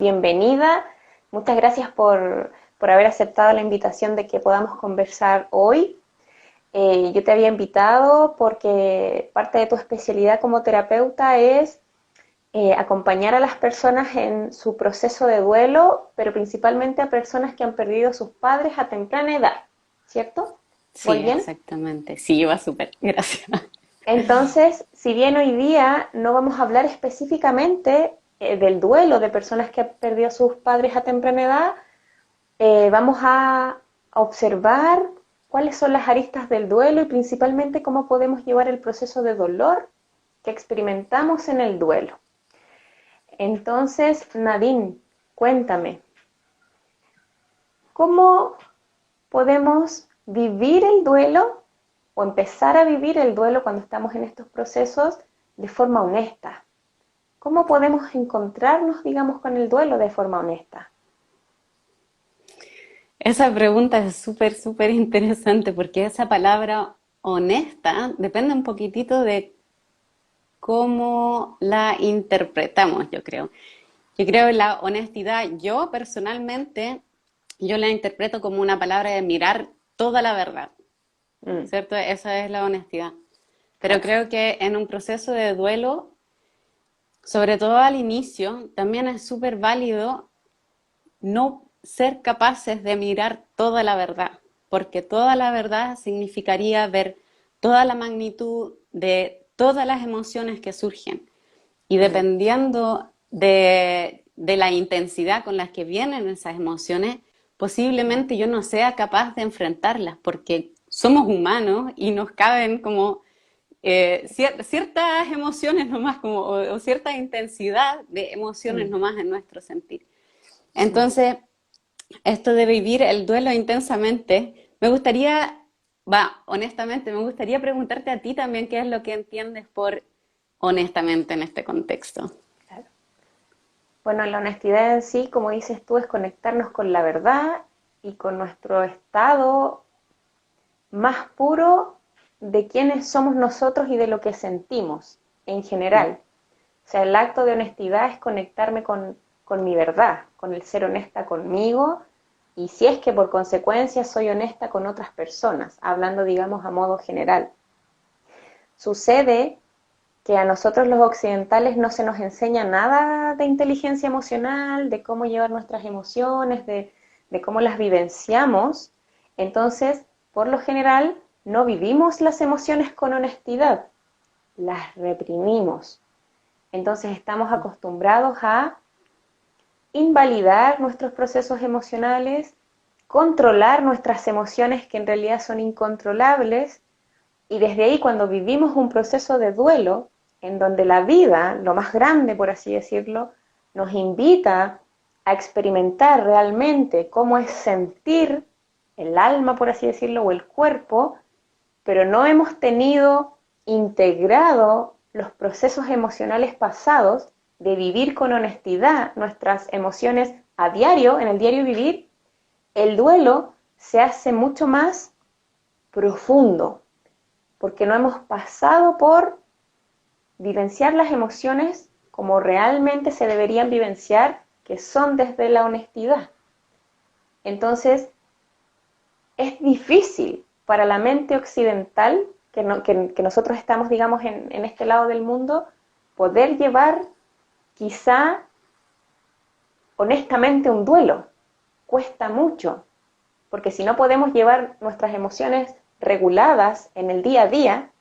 bienvenida. Muchas gracias por haber aceptado la invitación de que podamos conversar hoy. Yo te había invitado porque parte de tu especialidad como terapeuta es acompañar a las personas en su proceso de duelo, pero principalmente a personas que han perdido a sus padres a temprana edad, ¿cierto? ¿Voy Sí, bien? exactamente. Sí, va súper. Gracias. Entonces, si bien hoy día no vamos a hablar específicamente del duelo de personas que han perdido a sus padres a temprana edad, vamos a observar cuáles son las aristas del duelo y principalmente cómo podemos llevar el proceso de dolor que experimentamos en el duelo. Entonces, Nadine, cuéntame, ¿cómo podemos vivir el duelo o empezar a vivir el duelo cuando estamos en estos procesos de forma honesta? ¿Cómo podemos encontrarnos, digamos, con el duelo de forma honesta? Esa pregunta es súper, súper interesante porque esa palabra honesta depende un poquitito de cómo la interpretamos, yo creo. Yo creo que la honestidad, yo personalmente, yo la interpreto como una palabra de mirar toda la verdad, Mm, ¿cierto? Esa es la honestidad. Pero claro. creo que en un proceso de duelo, sobre todo al inicio, también es súper válido no ser capaces de mirar toda la verdad, porque toda la verdad significaría ver toda la magnitud de todas las emociones que surgen. Y Mm, dependiendo de la intensidad con las que vienen esas emociones, posiblemente yo no sea capaz de enfrentarlas, porque somos humanos y nos caben como ciertas emociones nomás, como, o cierta intensidad de emociones mm, nomás en nuestro sentir. mm. Entonces, esto de vivir el duelo intensamente, me gustaría, honestamente, me gustaría preguntarte a ti también qué es lo que entiendes por honestamente en este contexto. Claro. Bueno, la honestidad en sí, como dices tú, es conectarnos con la verdad y con nuestro estado más puro de quiénes somos nosotros y de lo que sentimos en general. O sea, el acto de honestidad es conectarme con mi verdad, con el ser honesta conmigo y si es que por consecuencia soy honesta con otras personas, hablando digamos a modo general. Sucede que a nosotros los occidentales no se nos enseña nada de inteligencia emocional, de cómo llevar nuestras emociones, de cómo las vivenciamos. Entonces, por lo general, no vivimos las emociones con honestidad, las reprimimos. Entonces estamos acostumbrados a invalidar nuestros procesos emocionales, controlar nuestras emociones que en realidad son incontrolables y desde ahí cuando vivimos un proceso de duelo, en donde la vida, lo más grande por así decirlo, nos invita a experimentar realmente cómo es sentir el alma, por así decirlo, o el cuerpo, pero no hemos tenido integrado los procesos emocionales pasados de vivir con honestidad nuestras emociones a diario, en el diario vivir, el duelo se hace mucho más profundo, porque no hemos pasado por vivenciar las emociones como realmente se deberían vivenciar, que son desde la honestidad. Entonces, es difícil para la mente occidental, que nosotros estamos, digamos, en este lado del mundo, poder llevar quizá honestamente un duelo. Cuesta mucho, porque si no podemos llevar nuestras emociones reguladas en el día a día,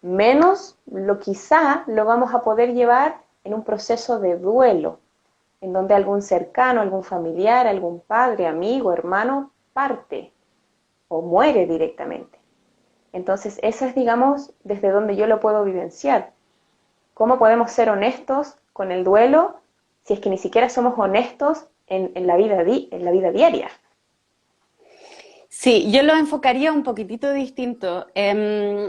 menos lo quizá lo vamos a poder llevar en un proceso de duelo, en donde algún cercano, algún familiar, algún padre, amigo, hermano parte o muere directamente. Entonces, eso es, digamos, desde donde yo lo puedo vivenciar. ¿Cómo podemos ser honestos con el duelo si es que ni siquiera somos honestos en en la vida diaria? Sí, yo lo enfocaría un poquitito distinto.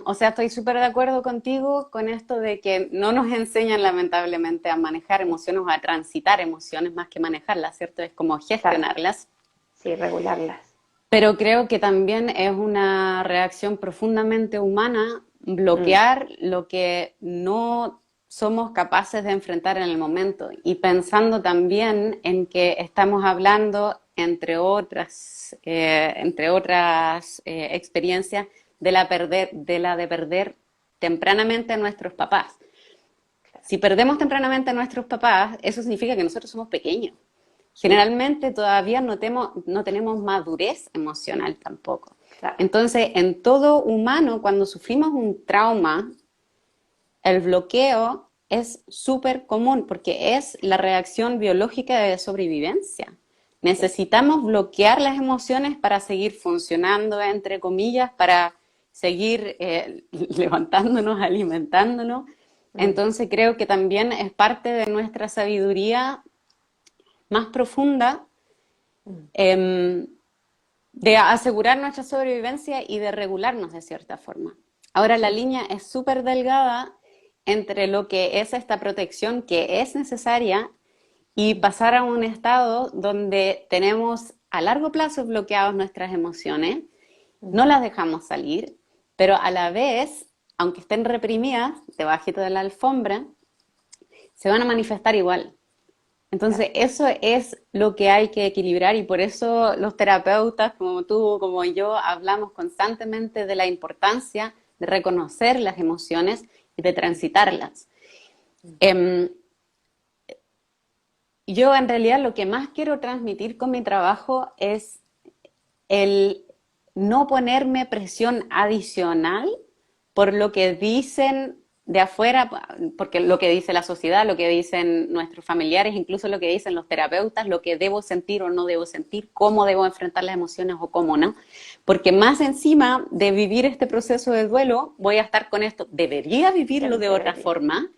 O sea, estoy súper de acuerdo contigo con esto de que no nos enseñan lamentablemente a manejar emociones o a transitar emociones más que manejarlas, ¿cierto? Es como Claro, gestionarlas. sí, regularlas. Pero creo que también es una reacción profundamente humana Mm, bloquear lo que no somos capaces de enfrentar en el momento. Y pensando también en que estamos hablando, entre otras experiencias, de la de perder tempranamente a nuestros papás. Si perdemos tempranamente a nuestros papás, eso significa que nosotros somos pequeños. Sí, Generalmente todavía no tenemos madurez emocional tampoco. claro. Entonces, en todo humano, cuando sufrimos un trauma, el bloqueo es súper común porque es la reacción biológica de sobrevivencia. Sí. Necesitamos bloquear las emociones para seguir funcionando, entre comillas, para seguir levantándonos, alimentándonos. Mm, Entonces creo que también es parte de nuestra sabiduría más profunda, mm, eh, de asegurar nuestra sobrevivencia y de regularnos de cierta forma. Ahora la sí. línea es súper delgada entre lo que es esta protección que es necesaria y Mm, pasar a un estado donde tenemos a largo plazo bloqueadas nuestras emociones, no ujú. las dejamos salir, pero a la vez, aunque estén reprimidas debajito de la alfombra, se van a manifestar igual. Claro. Entonces, eso es lo que hay que equilibrar y por eso los terapeutas como tú, como yo, hablamos constantemente de la importancia de reconocer las emociones y de transitarlas. Mm, Eh, yo en realidad lo que más quiero transmitir con mi trabajo es el no ponerme presión adicional por lo que dicen de afuera, porque lo que dice la sociedad, lo que dicen nuestros familiares, incluso lo que dicen los terapeutas, lo que debo sentir o no debo sentir, cómo debo enfrentar las emociones o cómo no. Porque más encima de vivir este proceso de duelo, voy a estar con esto, debería vivirlo ¿Quién de otra debería? forma,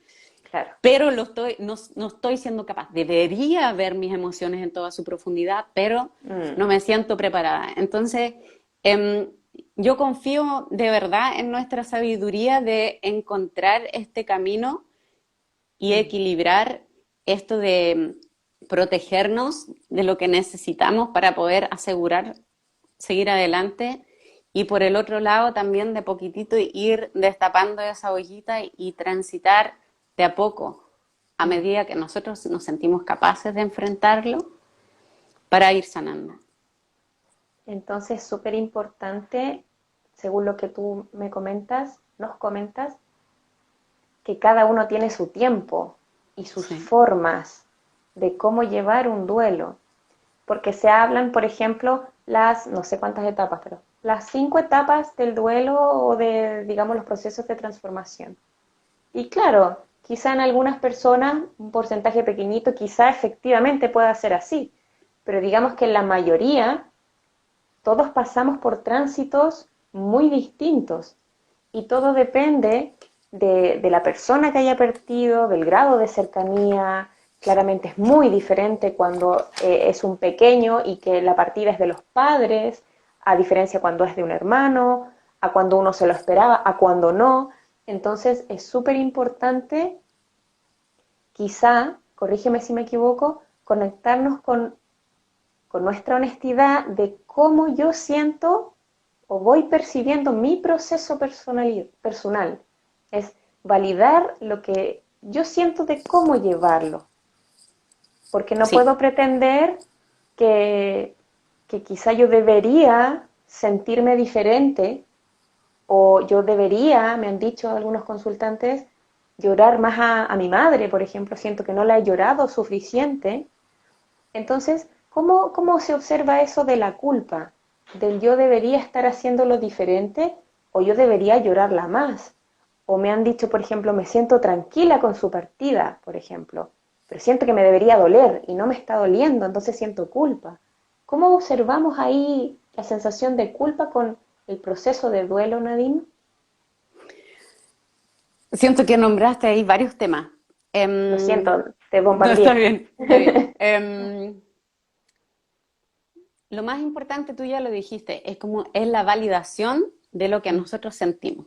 Claro. pero no estoy siendo capaz. Debería ver mis emociones en toda su profundidad, pero Mm, no me siento preparada. Entonces, eh, yo confío de verdad en nuestra sabiduría de encontrar este camino y mm. equilibrar esto de protegernos de lo que necesitamos para poder asegurar seguir adelante y por el otro lado también de poquitito ir destapando esa ollita y transitar de a poco a Mm. medida que nosotros nos sentimos capaces de enfrentarlo para ir sanando. Entonces, súper importante, según lo que tú nos comentas, que cada uno tiene su tiempo y sus Sí, formas de cómo llevar un duelo. Porque se hablan, por ejemplo, las, no sé cuántas etapas, pero las 5 etapas del duelo o de, digamos, los procesos de transformación. Y claro, quizá en algunas personas, un porcentaje pequeñito, quizá efectivamente pueda ser así, pero digamos que en la mayoría todos pasamos por tránsitos muy distintos y todo depende de la persona que haya partido, del grado de cercanía. Claramente es muy diferente cuando es un pequeño y que la partida es de los padres, a diferencia cuando es de un hermano, a cuando uno se lo esperaba, a cuando no. Entonces es súper importante, quizá, corrígeme si me equivoco, conectarnos con nuestra honestidad de cómo yo siento o voy percibiendo mi proceso personal. Es validar lo que yo siento de cómo llevarlo. Porque no sí, puedo pretender que, que quizá yo debería sentirme diferente o yo debería, me han dicho algunos consultantes, llorar más a mi madre, por ejemplo, siento que no la he llorado suficiente. Entonces, ¿cómo se observa eso de la culpa? Del yo debería estar haciéndolo diferente o yo debería llorarla más. O me han dicho, por ejemplo, me siento tranquila con su partida, por ejemplo, pero siento que me debería doler y no me está doliendo, entonces siento culpa. ¿Cómo observamos ahí la sensación de culpa con el proceso de duelo, Nadine? siento que nombraste ahí varios temas. Lo Em, siento, te no, está bombardeé. bien, está bien. Lo más importante, tú ya lo dijiste, es la validación de lo que Mm, nosotros sentimos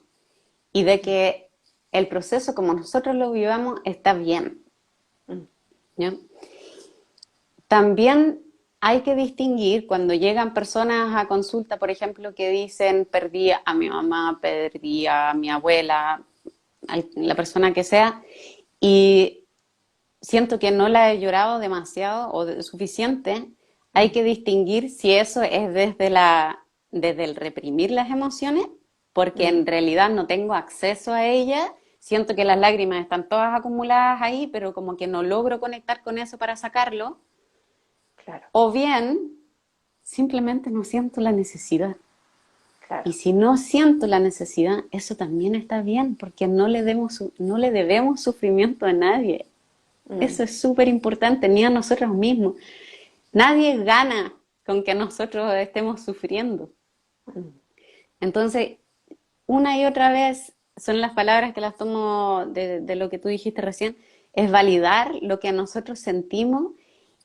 y de que el proceso como nosotros lo vivamos está bien, mm, ¿ya? También hay que distinguir cuando llegan personas a consulta, por ejemplo, que dicen perdí a mi mamá, perdí a mi abuela, a la persona que sea, y siento que no la he llorado demasiado o suficiente, hay que distinguir si eso es desde el reprimir las emociones, porque Mm, en realidad no tengo acceso a ellas, siento que las lágrimas están todas acumuladas ahí, pero como que no logro conectar con eso para sacarlo, claro, o bien simplemente no siento la necesidad. Y claro. si no siento la necesidad, eso también está bien, porque no le debemos sufrimiento a nadie. Mm, Eso es súper importante, ni a nosotros mismos. Nadie gana con que nosotros estemos sufriendo. mm, Entonces, una y otra vez son las palabras que las tomo de lo que tú dijiste recién, es validar lo que nosotros sentimos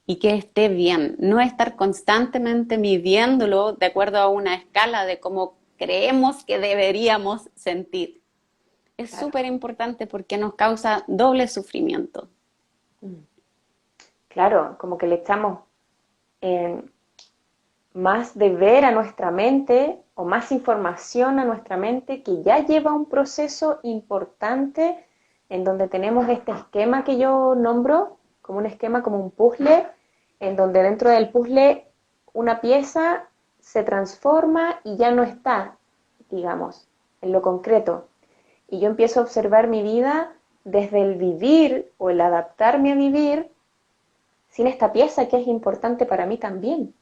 y que esté bien, no estar constantemente midiéndolo de acuerdo a una escala de cómo creemos que deberíamos sentir. Es claro. súper importante porque nos causa doble sufrimiento. Mm. Claro, como que le echamos eh, más deber a nuestra mente o más información a nuestra mente que ya lleva un proceso importante en donde tenemos este esquema que yo nombro como un esquema, como un puzzle, en donde dentro del puzzle una pieza se transforma y ya no está, digamos, en lo concreto. Y yo empiezo a observar mi vida desde el vivir o el adaptarme a vivir sin esta pieza que es importante para mí también,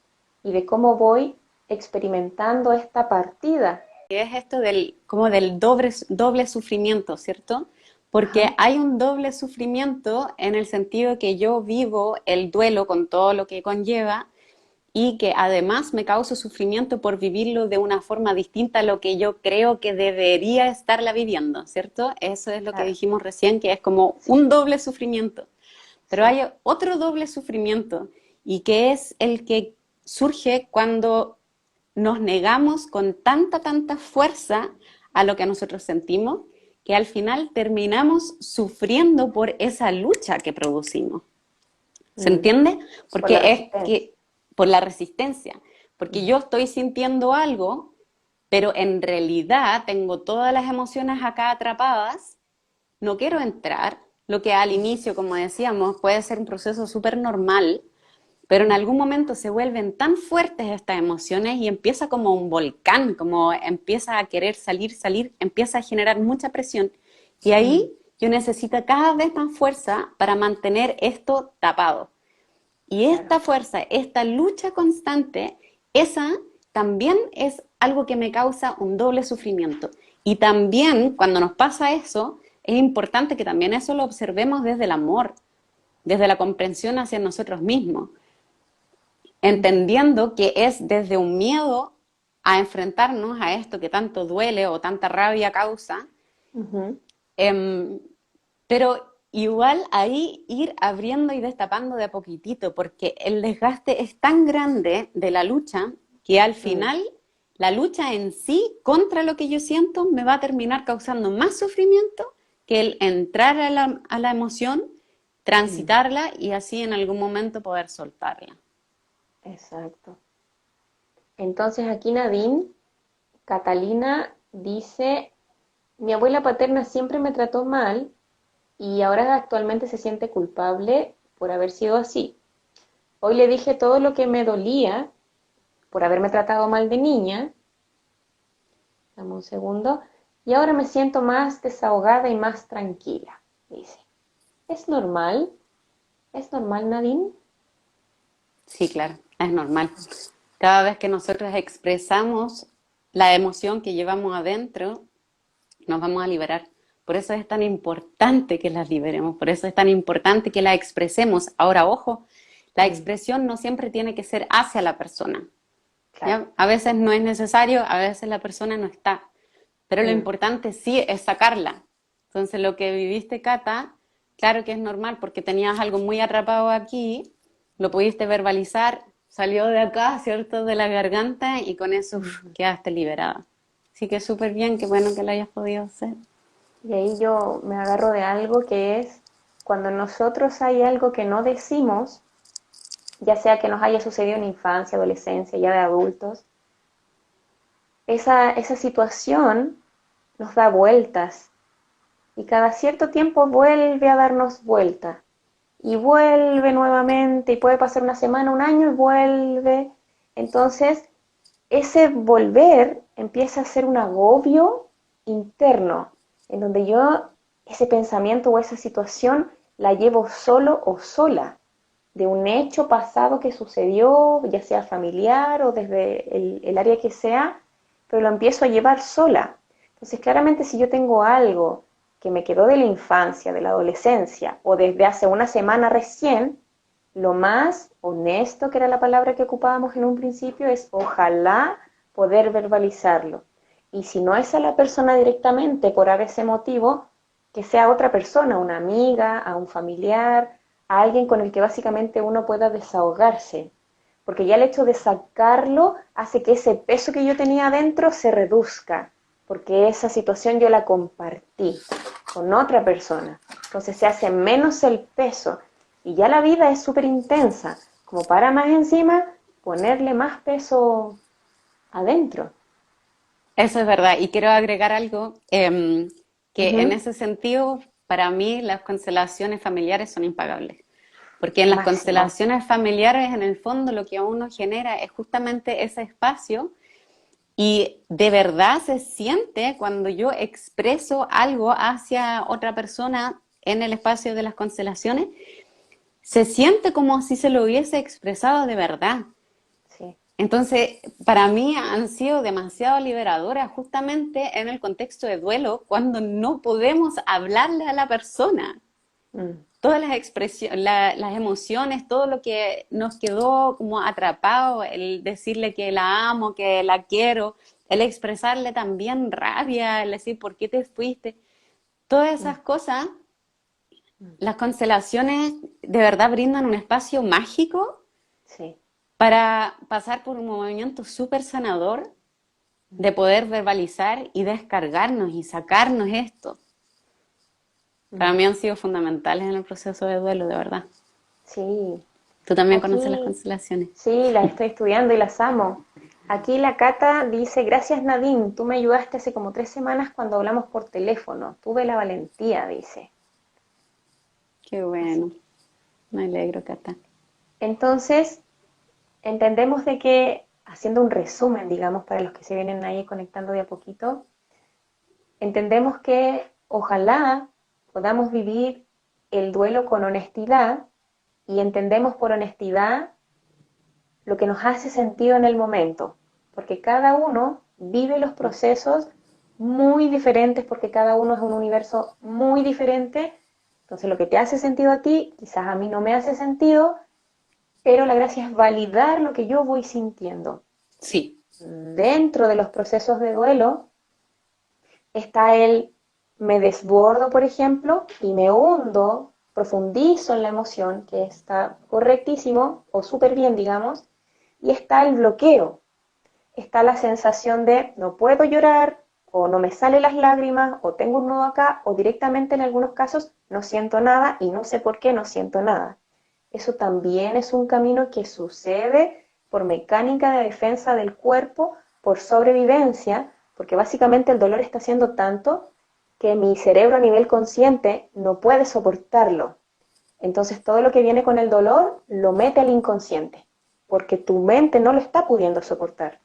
y de cómo voy experimentando esta partida. Y es esto como del doble sufrimiento, ¿cierto? Porque Ajá, hay un doble sufrimiento en el sentido que yo vivo el duelo con todo lo que conlleva y que además me causa sufrimiento por vivirlo de una forma distinta a lo que yo creo que debería estarla viviendo, ¿cierto? Eso es lo que claro, dijimos recién, que es como sí, un doble sufrimiento. Pero sí, hay otro doble sufrimiento y que es el que surge cuando nos negamos con tanta fuerza a lo que nosotros sentimos, que al final terminamos sufriendo por esa lucha que producimos. ¿Se mm, entiende? por la Porque es resistencia. que, por la resistencia, porque Mm, yo estoy sintiendo algo, pero en realidad tengo todas las emociones acá atrapadas, no quiero entrar, lo que al mm, inicio, como decíamos, puede ser un proceso súper normal, pero en mm, algún momento se vuelven tan fuertes estas emociones y empieza como un volcán, como empieza a querer salir, empieza a generar mucha presión. Y mm, ahí yo necesito cada vez más fuerza para mantener esto tapado. Y claro, esta fuerza, esta lucha constante, esa también es algo que me causa un doble sufrimiento. Y también cuando nos pasa eso, es importante que también eso lo observemos desde el amor, desde la comprensión hacia nosotros mismos, mm, entendiendo que es desde un miedo a enfrentarnos a esto que tanto duele o tanta rabia causa, ujú, em, pero igual ahí ir abriendo y destapando de a poquitito, porque el desgaste es tan grande de la lucha que al mm, final la lucha en sí contra lo que yo siento me va a terminar causando más sufrimiento que el entrar a la emoción, mm, transitarla y así en algún momento poder soltarla. exacto. Entonces aquí Nadine, Catalina dice, mi abuela paterna siempre me trató mal y ahora actualmente se siente culpable por haber sido así. Hoy le dije todo lo que me dolía por haberme tratado mal de niña. Dame un segundo. Y ahora me siento más desahogada y más tranquila, dice. ¿Es normal? ¿Es normal, Nadine? Sí, claro, es normal. Cada vez que nosotros expresamos la emoción que llevamos adentro, nos vamos a liberar. Por eso es tan importante que las liberemos, por eso es tan importante que las expresemos. Ahora, ojo, la Mm, expresión no siempre tiene que ser hacia la persona. claro. ¿Ya? A veces no es necesario, a veces la persona no está. Pero lo Mm, importante sí es sacarla. Entonces, lo que viviste, Cata, claro que es normal porque tenías algo muy atrapado aquí, lo pudiste verbalizar, salió de acá, ¿cierto? De la garganta y con eso mm. quedaste liberada. Así que súper bien, qué bueno que lo hayas podido hacer. Y ahí yo me agarro de algo que es cuando nosotros hay algo que no decimos, ya sea que nos haya sucedido en infancia, adolescencia, ya de adultos, esa situación nos da vueltas y cada cierto tiempo vuelve a darnos vuelta y vuelve nuevamente y puede pasar una semana, un año y vuelve. Entonces, ese volver empieza a ser un agobio interno, en donde yo ese pensamiento o esa situación la llevo solo o sola, de un hecho pasado que sucedió, ya sea familiar o desde el área que sea, pero lo empiezo a llevar sola. Entonces, claramente si yo tengo algo que me quedó de la infancia, de la adolescencia, o desde hace una semana recién, lo más honesto, que era la palabra que ocupábamos en un principio, es ojalá poder verbalizarlo. Y si no es a la persona directamente por ese motivo, que sea otra persona, una amiga, a un familiar, a alguien con el que básicamente uno pueda desahogarse. Porque ya el hecho de sacarlo hace que ese peso que yo tenía adentro se reduzca, porque esa situación yo la compartí con otra persona. Entonces se hace menos el peso y ya la vida es súper intensa, como para más encima ponerle más peso adentro. Eso es verdad. Y quiero agregar algo, que en Ujú. ese sentido, para mí, las constelaciones familiares son impagables. Porque en las Máximo. constelaciones familiares, en el fondo, lo que a uno genera es justamente ese espacio y de verdad se siente cuando yo expreso algo hacia otra persona en el espacio de las constelaciones, se siente como si se lo hubiese expresado de verdad. Sí. Entonces, para mí han sido demasiado liberadoras justamente en el contexto de duelo, cuando no podemos hablarle a la persona. Mm. Todas las expresiones, las emociones, todo lo que nos quedó como atrapado, el decirle que la amo, que la quiero, el expresarle también rabia, el decir por qué te fuiste, todas Mm. esas cosas, Mm. las constelaciones de verdad brindan un espacio mágico Sí. para pasar por un movimiento súper sanador de poder verbalizar y descargarnos y sacarnos esto. Para Mm. mí han sido fundamentales en el proceso de duelo, de verdad. Sí. Tú también conoces las Aquí, constelaciones. sí, las estoy estudiando y las amo. Aquí la Cata dice, gracias Nadine, tú me ayudaste hace como 3 semanas cuando hablamos por teléfono. Tuve la valentía, dice. Qué Así bueno, que, me alegro, Cata. entonces, entendemos de que, haciendo un resumen, digamos, para los que se vienen ahí conectando de a poquito, entendemos que ojalá podamos vivir el duelo con honestidad y entendemos por honestidad lo que nos hace sentido en el momento, porque cada uno vive los procesos muy diferentes, porque cada uno es un universo muy diferente. Entonces lo que te hace sentido a ti, quizás a mí no me hace sentido, pero la gracia es validar lo que yo voy sintiendo. Sí, Dentro de los procesos de duelo está el me desbordo, por ejemplo, y me hundo, profundizo en la emoción, que está correctísimo o súper bien, digamos, y está el bloqueo, está la sensación de no puedo llorar, o no me salen las lágrimas, o tengo un nudo acá, o directamente en algunos casos no siento nada y no sé por qué no siento nada. Eso también es un camino que sucede por mecánica de defensa del cuerpo, por sobrevivencia, porque básicamente el dolor está haciendo tanto que mi cerebro a nivel consciente no puede soportarlo. Entonces todo lo que viene con el dolor lo mete al inconsciente, porque tu mente no lo está pudiendo soportar.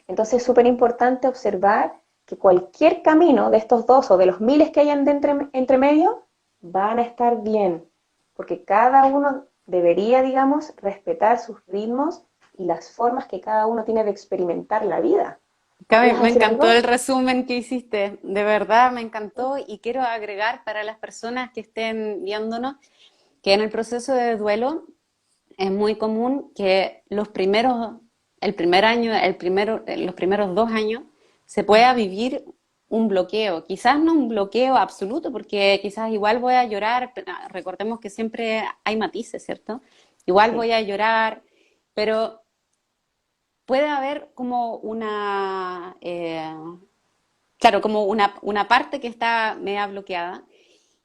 Entonces es súper importante observar que cualquier camino de estos dos o de los miles que hayan de entre medio van a estar bien, porque cada uno debería, digamos, respetar sus ritmos y las formas que cada uno tiene de experimentar la vida. Gaby, ¿Ibas a me decir encantó algo? el resumen que hiciste, de verdad me encantó y quiero agregar para las personas que estén viéndonos que en el proceso de duelo es muy común que el primer año, los primeros 2 años, se pueda vivir un bloqueo. Quizás no un bloqueo absoluto, porque quizás igual voy a llorar, recordemos que siempre hay matices, ¿cierto? Igual Sí. voy a llorar, pero puede haber como claro, como una parte que está media bloqueada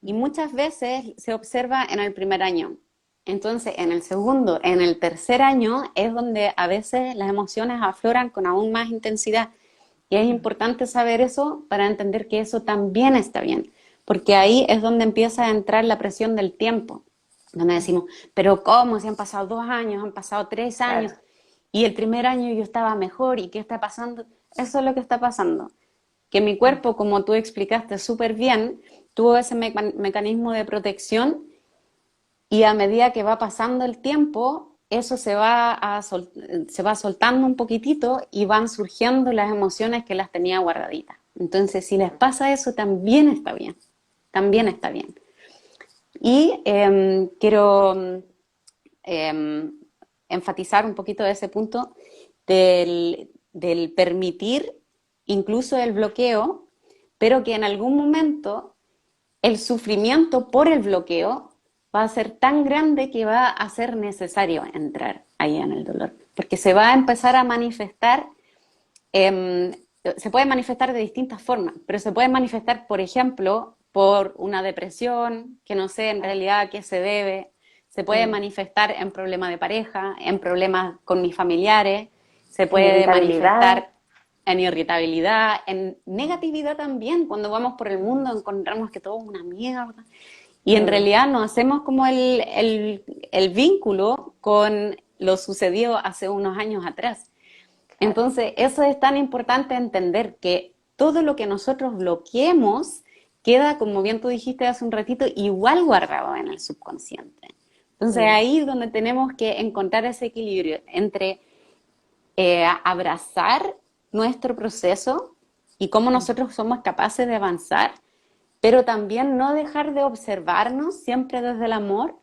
y muchas veces se observa en el primer año. Entonces, en el segundo, en el tercer año es donde a veces las emociones afloran con aún más intensidad. Y es importante saber eso para entender que eso también está bien. porque ahí es donde empieza a entrar la presión del tiempo, donde decimos, pero ¿cómo? Si han pasado 2 años, han pasado 3 años, Claro. y el primer año yo estaba mejor, ¿y qué está pasando? Eso es lo que está pasando, que mi Mm. cuerpo, como tú explicaste súper bien, tuvo ese mecanismo de protección y a medida que va pasando el tiempo, eso se va soltando un poquitito y van surgiendo las emociones que las tenía guardaditas. Entonces, si les pasa eso, también está bien, también Mm. está bien. Y quiero eh, enfatizar un poquito ese punto del permitir incluso el bloqueo, pero que en algún momento el sufrimiento por el bloqueo va a ser tan grande que va a ser necesario entrar ahí en el dolor, porque se va a empezar a manifestar, eh, se puede manifestar de distintas formas, pero se puede manifestar, por ejemplo, por una depresión, que no sé en realidad a qué se debe, se puede Mm. manifestar en problemas de pareja, en problemas con mis familiares, se En puede irritabilidad. manifestar en irritabilidad, en negatividad también. Cuando vamos por el mundo encontramos que todo es una mierda. Y en Mm. realidad no hacemos como el vínculo con lo sucedido hace unos años atrás. Claro. Entonces, eso es tan importante entender que todo lo que nosotros bloqueemos queda, como bien tú dijiste hace un ratito, igual guardado en el subconsciente. Entonces, Mm. ahí es donde tenemos que encontrar ese equilibrio entre abrazar nuestro proceso y cómo Mm. nosotros somos capaces de avanzar, pero también no dejar de observarnos siempre desde el amor,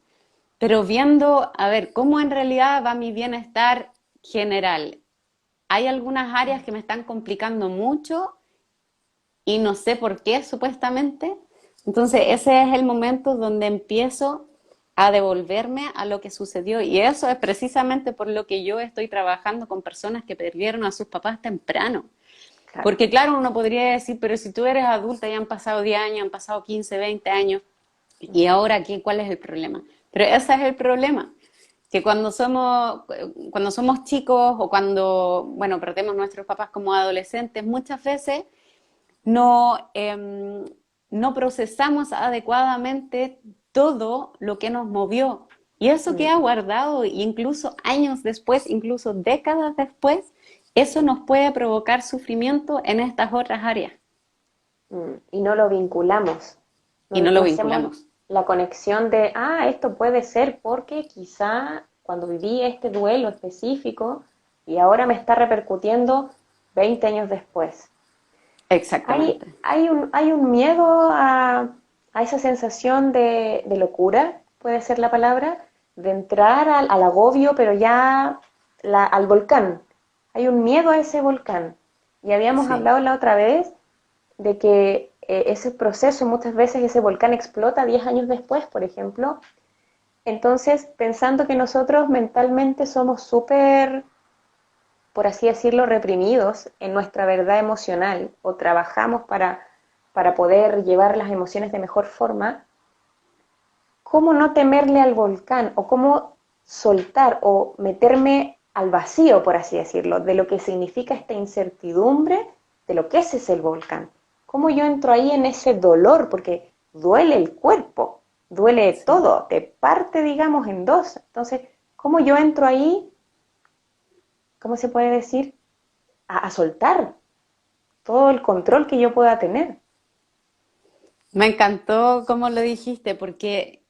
pero viendo, a ver, cómo en realidad va mi bienestar general. Hay algunas áreas que me están complicando mucho y no sé por qué, supuestamente. Entonces, ese es el momento donde empiezo a devolverme a lo que sucedió. Y eso es precisamente por lo que yo estoy trabajando con personas que perdieron a sus papás temprano. Claro. Porque claro, uno podría decir, pero si tú eres adulta y han pasado 10 años, han pasado 15, 20 años, ¿y ahora qué? ¿Cuál es el problema? Pero ese es el problema, que cuando somos chicos o cuando, bueno, perdemos nuestros papás como adolescentes, muchas veces no, no procesamos adecuadamente todo lo que nos movió. Y eso Mm. queda guardado, incluso años después, incluso décadas después, eso nos puede provocar sufrimiento en estas otras áreas. Mm. Y no lo vinculamos. Y No, no no lo hacemos vinculamos. la conexión de, ah, esto puede ser porque quizá cuando viví este duelo específico y ahora me está repercutiendo 20 años después. Exactamente. Hay un miedo a esa sensación de locura, puede ser la palabra, de entrar al agobio, pero ya al volcán. Hay un miedo a ese volcán. Y habíamos Sí. hablado la otra vez de que ese proceso, muchas veces ese volcán explota 10 años después, por ejemplo. Entonces, pensando que nosotros mentalmente somos súper, por así decirlo, reprimidos en nuestra verdad emocional o trabajamos para poder llevar las emociones de mejor forma, ¿cómo no temerle al volcán o cómo soltar o meterme al vacío, por así decirlo, de lo que significa esta incertidumbre de lo que es el volcán? ¿Cómo yo entro ahí en ese dolor? Porque duele el cuerpo, duele Sí. todo, te parte, digamos, en dos. Entonces, ¿cómo yo entro ahí? ¿Cómo se puede decir? A soltar todo el control que yo pueda tener. Me encantó cómo lo dijiste, porque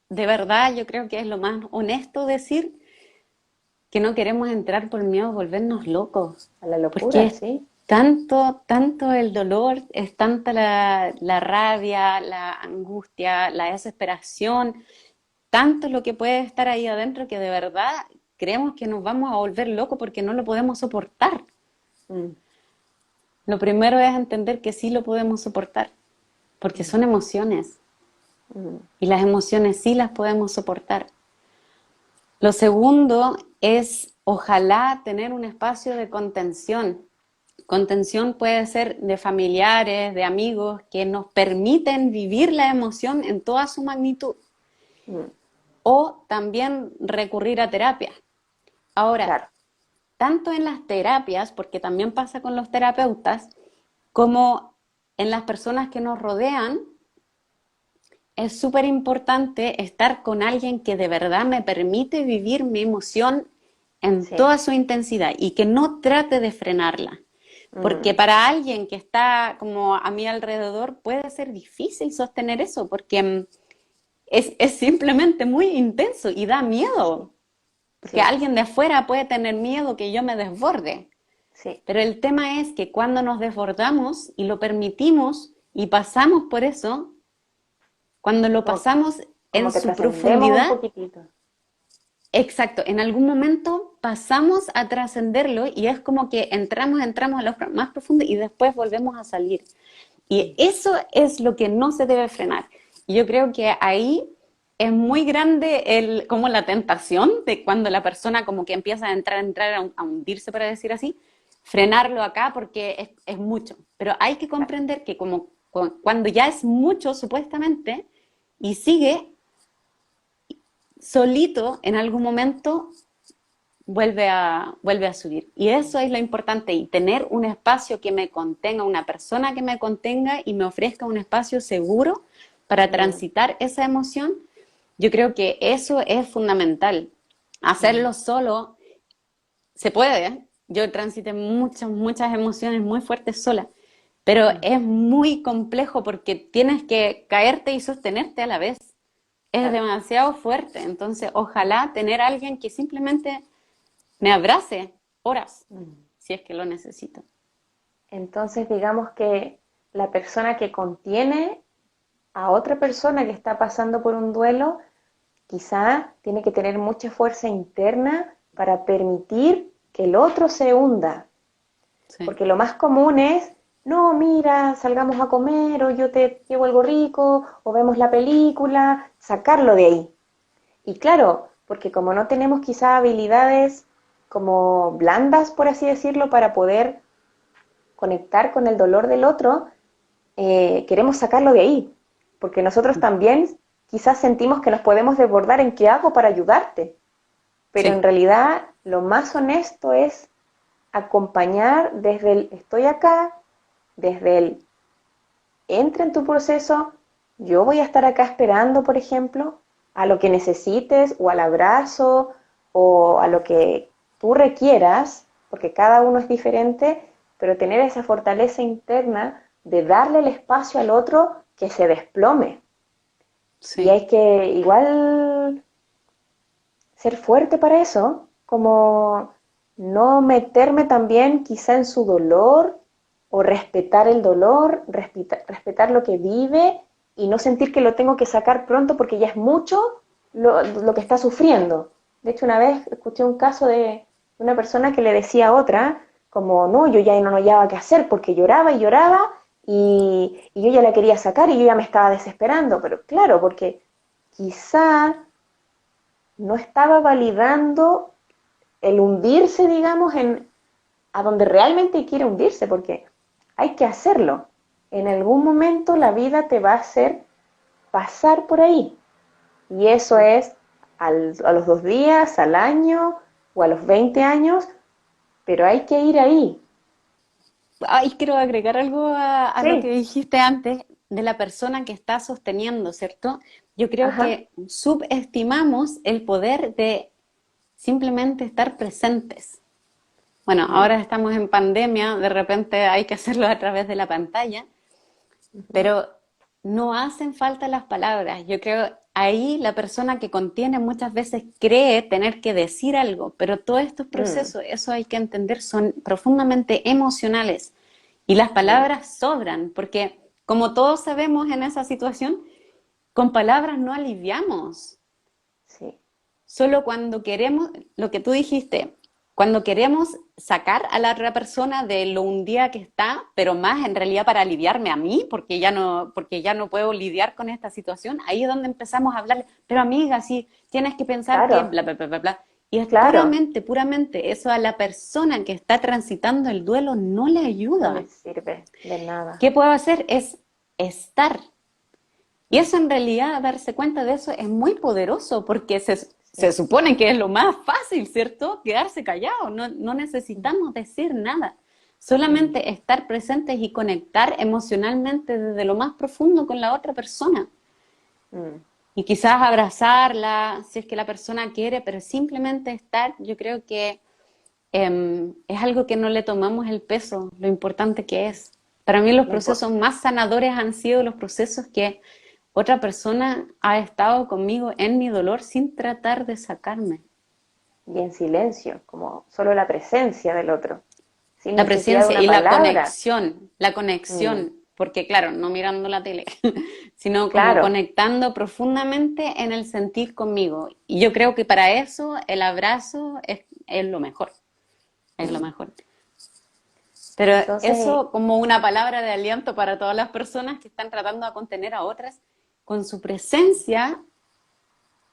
de verdad yo creo que es lo más honesto decir que no queremos entrar por miedo a volvernos locos, A la porque locura, es ¿sí? tanto, tanto el dolor, es tanta la rabia, la angustia, la desesperación, tanto lo que puede estar ahí adentro que de verdad creemos que nos vamos a volver locos porque no lo podemos soportar. Mm. Lo primero es entender que sí lo podemos soportar, porque Mm. son emociones Mm. y las emociones sí las podemos soportar. Lo segundo es, ojalá, tener un espacio de contención. Contención puede ser de familiares, de amigos, que nos permiten vivir la emoción en toda su magnitud. Mm. O también recurrir a terapia. Ahora, Claro. tanto en las terapias, porque también pasa con los terapeutas, como en las personas que nos rodean, es súper importante estar con alguien que de verdad me permite vivir mi emoción en Sí. toda su intensidad y que no trate de frenarla. Porque Mm, para alguien que está como a mi alrededor puede ser difícil sostener eso, porque es simplemente muy intenso y da sí, miedo. Porque sí, alguien de afuera puede tener miedo que yo me desborde. sí. Pero el tema es que cuando nos desbordamos y lo permitimos y pasamos por eso, cuando lo Como, pasamos en como que su trascendemos un profundidad, poquitito. exacto, en algún momento pasamos a trascenderlo y es como que entramos a lo más profundo y después volvemos a salir. Y Mm, eso es lo que no se debe frenar. Y yo creo que ahí es muy grande como la tentación de cuando la persona como que empieza a entrar a hundirse, para decir así, frenarlo acá porque es mucho. Pero hay que claro. comprender que como cuando ya es mucho supuestamente y sigue solito en algún momento vuelve a subir. Y eso es lo importante, y tener un espacio que me contenga, una persona que me contenga y me ofrezca un espacio seguro para Mm, transitar esa emoción, yo creo que eso es fundamental. mm, Hacerlo solo se puede, ¿eh? Yo transité muchas emociones muy fuertes sola, pero mm, es muy complejo porque tienes que caerte y sostenerte a la vez. Es claro. demasiado fuerte, entonces ojalá tener a alguien que simplemente me abrace horas, Mm. si es que lo necesito. Entonces, digamos que la persona que contiene a otra persona que está pasando por un duelo, quizá tiene que tener mucha fuerza interna para permitir que el otro se hunda. Sí, Porque lo más común es, no, mira, salgamos a comer, o yo te llevo algo rico, o vemos la película, sacarlo de ahí. Y claro, porque como no tenemos quizá habilidades como blandas, por así decirlo, para poder conectar con el dolor del otro, queremos sacarlo de ahí, porque nosotros también quizás sentimos que nos podemos desbordar en qué hago para ayudarte, pero en sí, realidad lo más honesto es acompañar desde el estoy acá, desde el entra en tu proceso, yo voy a estar acá esperando, por ejemplo, a lo que necesites o al abrazo o a lo que tú requieras, porque cada uno es diferente, pero tener esa fortaleza interna de darle el espacio al otro que se desplome. Y sí. hay que igual ser fuerte para eso, como no meterme también quizá en su dolor o respetar el dolor, respetar lo que vive y no sentir que lo tengo que sacar pronto porque ya es mucho lo que está sufriendo. De hecho, una vez escuché un caso de una persona que le decía a otra, como, no, yo ya no hallaba qué hacer porque lloraba y lloraba y yo ya la quería sacar y yo ya me estaba desesperando, pero claro, porque quizá no estaba validando el hundirse, digamos, a donde realmente quiere hundirse, porque hay que hacerlo. En algún momento la vida te va a hacer pasar por ahí. Y eso es a los 2 días, al año o a los 20 años, pero hay que ir ahí. Ay, quiero agregar algo a lo que Sí, dijiste antes de la persona que está sosteniendo, ¿cierto? Yo creo ajá. que subestimamos el poder de simplemente estar presentes. Bueno, Mm, ahora estamos en pandemia, de repente hay que hacerlo a través de la pantalla, ujú, pero no hacen falta las palabras. Yo creo ahí la persona que contiene muchas veces cree tener que decir algo, pero todos estos mm, procesos, eso hay que entender, son profundamente emocionales y las mm, palabras sobran, porque como todos sabemos en esa situación, con palabras no aliviamos. sí, Solo cuando queremos, lo que tú dijiste, cuando queremos sacar a la otra persona de lo hundida que está, pero más en realidad para aliviarme a mí, porque ya no puedo lidiar con esta situación, ahí es donde empezamos a hablar, pero amiga, sí, tienes que pensar que claro, bla, bla, bla, bla, bla. Y es claro, puramente, eso a la persona que está transitando el duelo no le no ayuda. les sirve de nada. ¿Qué puedo hacer? Es estar. Y Mm, eso en realidad, darse cuenta de eso es muy poderoso porque se sí, supone que es lo más fácil, ¿cierto? Quedarse callado, no mm, necesitamos decir nada. mm, Solamente estar presentes y conectar emocionalmente desde lo más profundo con la otra persona. mm, Y quizás abrazarla, si es que la persona quiere, pero simplemente estar, yo creo que es algo que no le tomamos el peso, lo importante que es. Para mí los lo impor- procesos más sanadores han sido los procesos que otra persona ha estado conmigo en mi dolor sin tratar de sacarme. y en silencio, como solo la presencia del otro, sin La necesidad de presencia una y palabra. la Mm, conexión, porque claro, no mirando la tele, sino como claro, conectando profundamente en el sentir conmigo. Y yo creo que para eso el abrazo es lo mejor, es lo mm. mejor. Pero Entonces, eso como una palabra de aliento para todas las personas que están tratando de contener a otras, con su presencia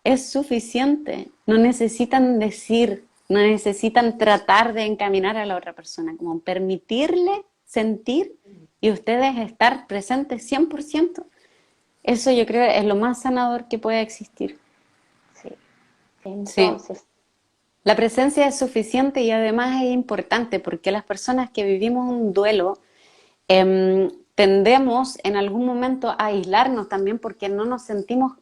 es suficiente. No necesitan decir, no necesitan tratar de encaminar a la otra persona, como permitirle sentir y ustedes estar presentes 100%. Eso yo creo es lo más sanador que puede existir. sí. Sí, Entonces, la presencia es suficiente y además es importante porque las personas que vivimos un duelo tendemos en algún momento a aislarnos también porque no nos sentimos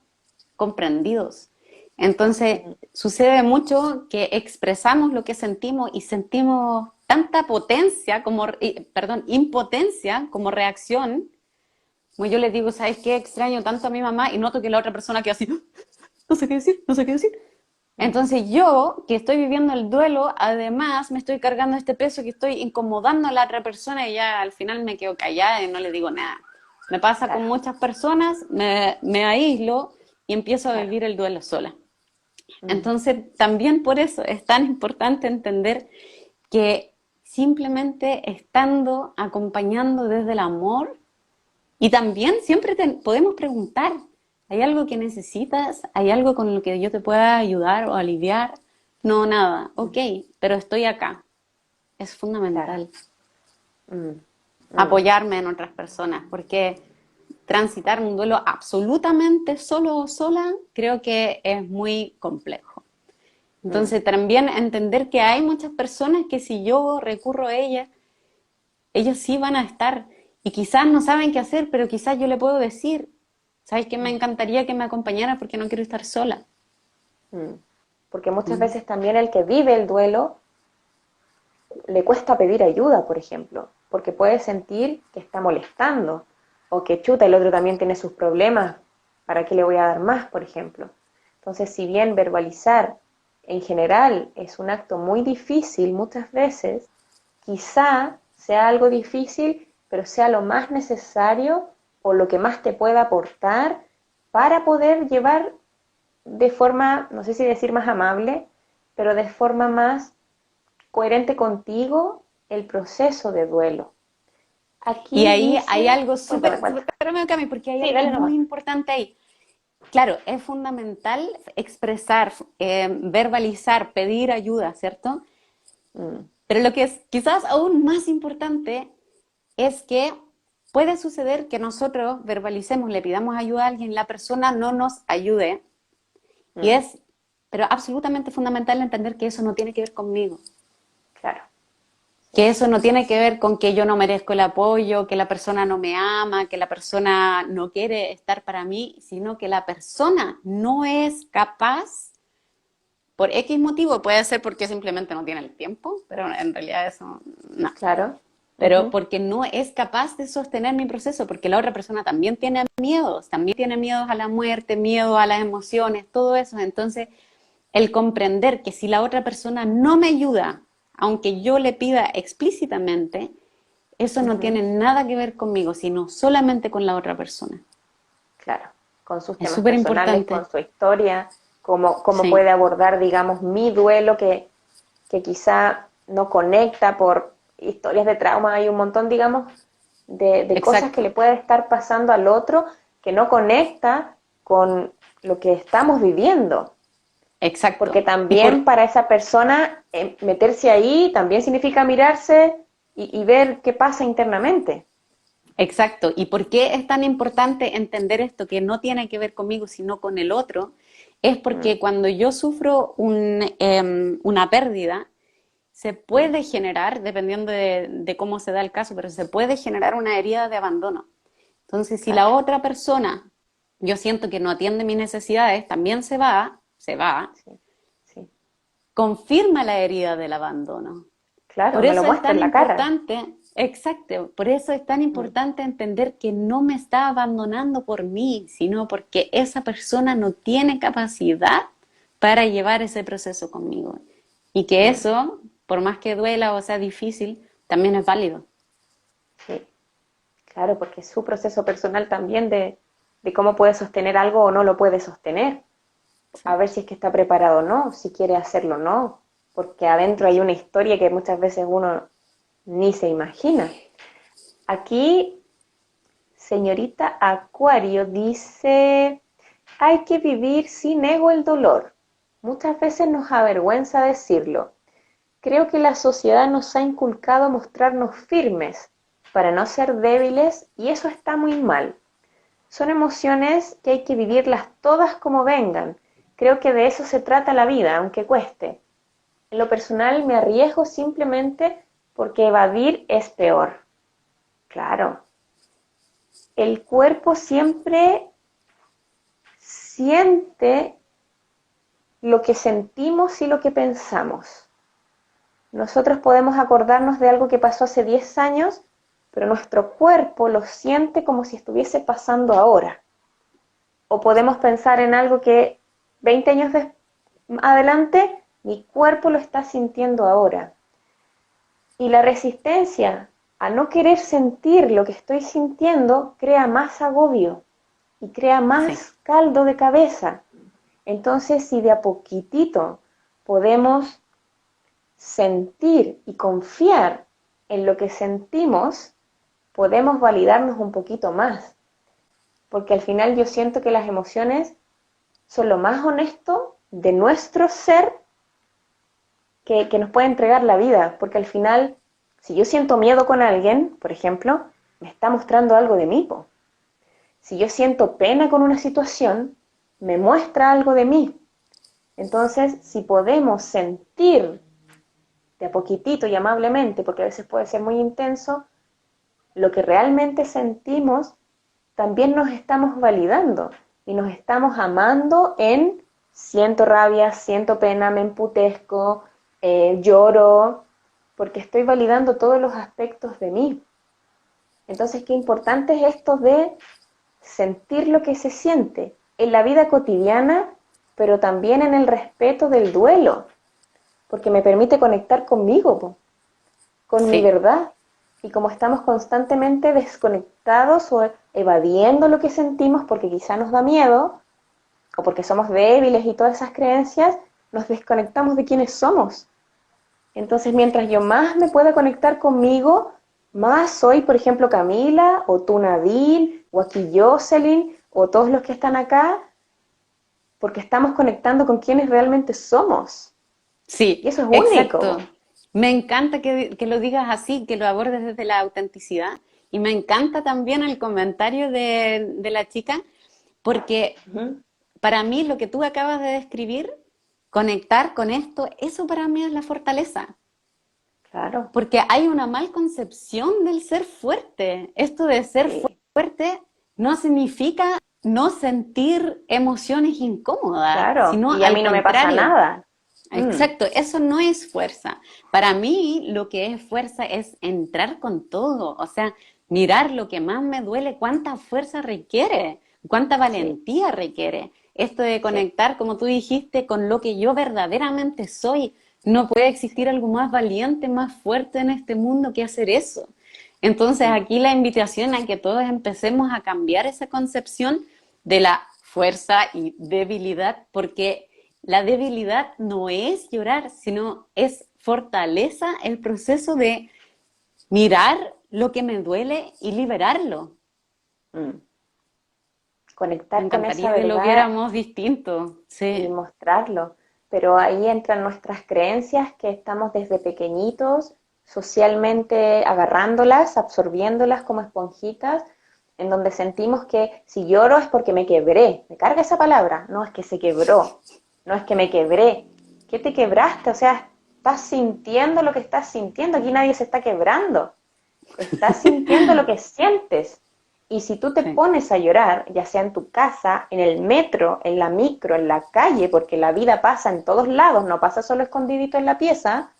comprendidos. Entonces, mm, sucede mucho que expresamos lo que sentimos y sentimos tanta potencia como, perdón, impotencia como reacción. Como yo les digo, ¿sabes qué? Extraño tanto a mi mamá y noto que la otra persona queda así, no sé qué decir, no sé qué decir. mm, Entonces yo, que estoy viviendo el duelo, además me estoy cargando este peso que estoy incomodando a la otra persona y ya al final me quedo callada y no le digo nada. Me pasa con claro, muchas personas, me aíslo y empiezo a claro. vivir el duelo sola. Mm, Entonces también por eso es tan importante entender que simplemente estando, acompañando desde el amor, y también siempre podemos preguntar, ¿hay algo que necesitas? ¿Hay algo con lo que yo te pueda ayudar o aliviar? No, nada. mm, Ok, pero estoy acá. Es claro. fundamental Mm, mm, apoyarme en otras personas, porque transitar un duelo absolutamente solo o sola creo que es muy complejo. mm, Entonces también entender que hay muchas personas que si yo recurro a ellas, ellos sí van a estar y quizás no saben qué hacer, pero quizás yo le puedo decir, ¿sabes qué? Me mm, encantaría que me acompañara porque no quiero estar sola. mm. Porque muchas Mm. veces también el que vive el duelo le cuesta pedir ayuda, por ejemplo, porque puede sentir que está molestando o que chuta, el otro también tiene sus problemas, ¿para qué le voy a dar más, por ejemplo? Entonces, si bien verbalizar en general es un acto muy difícil muchas veces, quizá sea algo difícil, pero sea lo más necesario o lo que más te pueda aportar para poder llevar de forma, no sé si decir más amable, pero de forma más coherente contigo el proceso de duelo. Y Aquí ahí hay dice, algo cuéntame, súper, cuéntame. espérame, Cami, porque hay Sí, algo dale muy nomás. importante ahí. Claro, es fundamental expresar, verbalizar, pedir ayuda, ¿cierto? Mm, Pero lo que es quizás aún más importante es que puede suceder que nosotros verbalicemos, le pidamos ayuda a alguien, la persona no nos ayude. Y mm, es, pero absolutamente fundamental entender que eso no tiene que ver conmigo, claro, sí, que eso no tiene que ver con que yo no merezco el apoyo, que la persona no me ama, que la persona no quiere estar para mí, sino que la persona no es capaz, por X motivo, puede ser porque simplemente no tiene el tiempo, pero en realidad eso no. claro. Pero Ujú, porque no es capaz de sostener mi proceso, porque la otra persona también tiene miedos a la muerte, miedo a las emociones, todo eso. Entonces, el comprender que si la otra persona no me ayuda, aunque yo le pida explícitamente, eso no ujú, tiene nada que ver conmigo, sino solamente con la otra persona. claro, con sus Es temas súper personales, con importante. su historia, cómo Sí, puede abordar, digamos, mi duelo que quizá no conecta por historias de trauma, hay un montón, digamos, de cosas que le exacto, puede estar pasando al otro que no conecta con lo que estamos viviendo. Porque exacto. Y también por, para esa persona meterse ahí también significa mirarse y ver qué pasa internamente. exacto. ¿Y por qué es tan importante entender esto que no tiene que ver conmigo, sino con el otro? Es Mm, porque cuando yo sufro una pérdida, se mm, puede generar, dependiendo de cómo se da el caso, pero se puede generar una herida de abandono. Entonces, si la claro. otra persona yo siento que no atiende mis necesidades, también se va, Sí, sí. confirma la herida del abandono. Claro, Por me lo eso es muestra tan en la cara. importante, exacto, por eso es tan Mm, importante entender que no me está abandonando por mí, sino porque esa persona no tiene capacidad para llevar ese proceso conmigo. Y que mm, eso, por más que duela o sea difícil, también es válido. sí, claro, porque es su proceso personal también de cómo puede sostener algo o no lo puede sostener. A Sí. ver si es que está preparado o no, si quiere hacerlo o no, porque adentro hay una historia que muchas veces uno ni se imagina. Aquí, señorita Acuario dice, hay que vivir sin ego el dolor. Muchas veces nos avergüenza decirlo. Creo que la sociedad nos ha inculcado mostrarnos firmes para no ser débiles y eso está muy mal. Son emociones que hay que vivirlas todas como vengan. Creo que de eso se trata la vida, aunque cueste. En lo personal me arriesgo simplemente porque evadir es peor. Claro, el cuerpo siempre siente lo que sentimos y lo que pensamos. Nosotros podemos acordarnos de algo que pasó hace 10 años, pero nuestro cuerpo lo siente como si estuviese pasando ahora. O podemos pensar en algo que 20 años adelante mi cuerpo lo está sintiendo ahora. Y la resistencia a no querer sentir lo que estoy sintiendo crea más agobio y crea Sí. más caldo de cabeza. Entonces, si de a poquitito podemos sentir y confiar en lo que sentimos, podemos validarnos un poquito más. Porque al final yo siento que las emociones son lo más honesto de nuestro ser que nos puede entregar la vida. Porque al final, si yo siento miedo con alguien, por ejemplo, me está mostrando algo de mí. Po. Si yo siento pena con una situación, me muestra algo de mí. Entonces, si podemos sentir de a poquitito y amablemente, porque a veces puede ser muy intenso, lo que realmente sentimos, también nos estamos validando y nos estamos amando en siento rabia, siento pena, me emputezco, lloro, porque estoy validando todos los aspectos de mí. Entonces, qué importante es esto de sentir lo que se siente en la vida cotidiana, pero también en el respeto del duelo, porque me permite conectar conmigo, con mi Sí. verdad. Y como estamos constantemente desconectados o evadiendo lo que sentimos porque quizá nos da miedo o porque somos débiles y todas esas creencias, nos desconectamos de quienes somos. Entonces, mientras yo más me pueda conectar conmigo, más soy, por ejemplo, Camila, o tú Nadine, o aquí Jocelyn, o todos los que están acá, porque estamos conectando con quienes realmente somos. Y Sí, eso es único. exacto. Me encanta que lo digas así, que lo abordes desde la autenticidad. Y me encanta también el comentario de la chica, porque Uh -huh. para mí lo que tú acabas de describir, conectar con esto, eso para mí es la fortaleza. Claro, Porque hay una mal concepción del ser fuerte. Esto de ser sí, fuerte no significa no sentir emociones incómodas, claro. sino Y a al mí no me pasa contrario. nada. Mm, Exacto, eso no es fuerza. Para mí lo que es fuerza es entrar con todo, o sea, mirar lo que más me duele, cuánta fuerza requiere, cuánta sí, valentía requiere. Esto de sí, conectar, como tú dijiste, con lo que yo verdaderamente soy. No puede sí. existir algo más valiente, más fuerte en este mundo que hacer eso. Entonces Mm, aquí la invitación a que todos empecemos a cambiar esa concepción de la fuerza y debilidad, porque la debilidad no es llorar, sino es fortaleza el proceso de mirar lo que me duele y liberarlo. mm. Me Conectar con esa encantaría que lo verdad viéramos distinto. y Sí, mostrarlo. Pero ahí entran nuestras creencias que estamos desde pequeñitos socialmente agarrándolas, absorbiéndolas como esponjitas, en donde sentimos que si lloro es porque me quebré. Me carga esa palabra. No es que se quebró, no es que me quebré. ¿Qué te quebraste? O sea, estás sintiendo lo que estás sintiendo. Aquí nadie se está quebrando. Estás sintiendo lo que sientes. Y si tú te sí, pones a llorar, ya sea en tu casa, en el metro, en la micro, en la calle, porque la vida pasa en todos lados, no pasa solo escondidito en la pieza,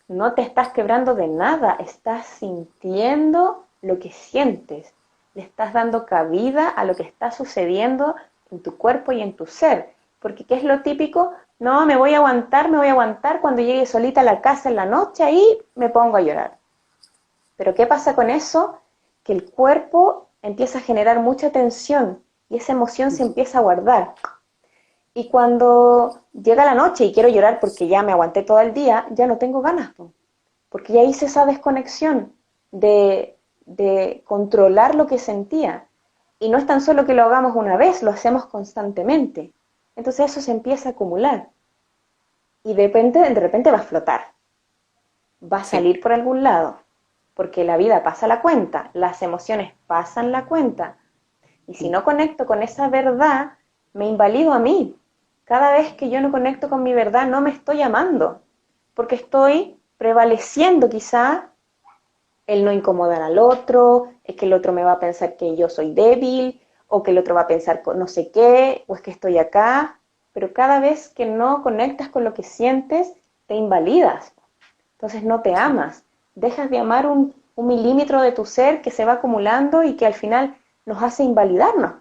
no te estás quebrando de nada, estás sintiendo lo que sientes, le estás dando cabida a lo que está sucediendo en tu cuerpo y en tu ser. Porque ¿qué es lo típico? No, me voy a aguantar cuando llegue solita a la casa en la noche, ahí me pongo a llorar. Pero ¿qué pasa con eso? Que el cuerpo empieza a generar mucha tensión y esa emoción se empieza a guardar. Y cuando llega la noche y quiero llorar porque ya me aguanté todo el día, ya no tengo ganas, porque ya hice esa desconexión de controlar lo que sentía. Y no es tan solo que lo hagamos una vez, lo hacemos constantemente. Entonces eso se empieza a acumular y de repente va a flotar, va a sí. salir por algún lado, porque la vida pasa la cuenta, las emociones pasan la cuenta. Y si no conecto con esa verdad, me invalido a mí. Cada vez que yo no conecto con mi verdad, no me estoy amando, porque estoy prevaleciendo quizá el no incomodar al otro, es que el otro me va a pensar que yo soy débil, o que el otro va a pensar no sé qué, o es que estoy acá, pero cada vez que no conectas con lo que sientes, te invalidas, entonces no te Sí. amas, dejas de amar un milímetro de tu ser que se va acumulando y que al final nos hace invalidarnos,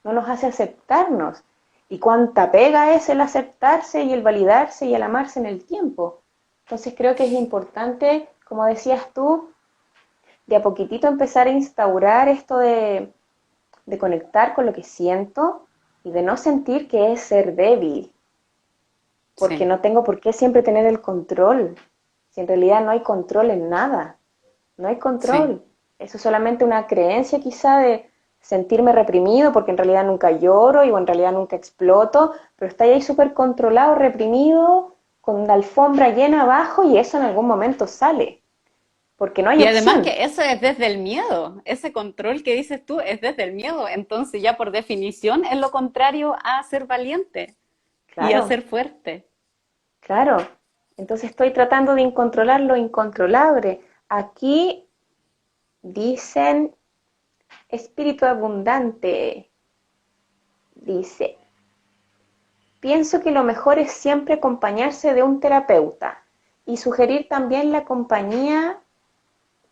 no nos hace aceptarnos. Y cuánta pega es el aceptarse y el validarse y el amarse en el tiempo. Entonces creo que es importante, como decías tú, de a poquitito empezar a instaurar esto de conectar con lo que siento y de no sentir que es ser débil, porque Sí. no tengo por qué siempre tener el control, si en realidad no hay control en nada, no hay Sí. control. Eso es solamente una creencia quizá de sentirme reprimido porque en realidad nunca lloro y o en realidad nunca exploto, pero está ahí súper controlado, reprimido, con la alfombra llena abajo y eso en algún momento sale, porque no hay Y además opción. que eso es desde el miedo, ese control que dices tú es desde el miedo, entonces ya por definición es lo contrario a ser valiente y a Claro, ser fuerte. claro. Entonces estoy tratando de incontrolar lo incontrolable. Aquí dicen espíritu abundante, dice, pienso que lo mejor es siempre acompañarse de un terapeuta y sugerir también la compañía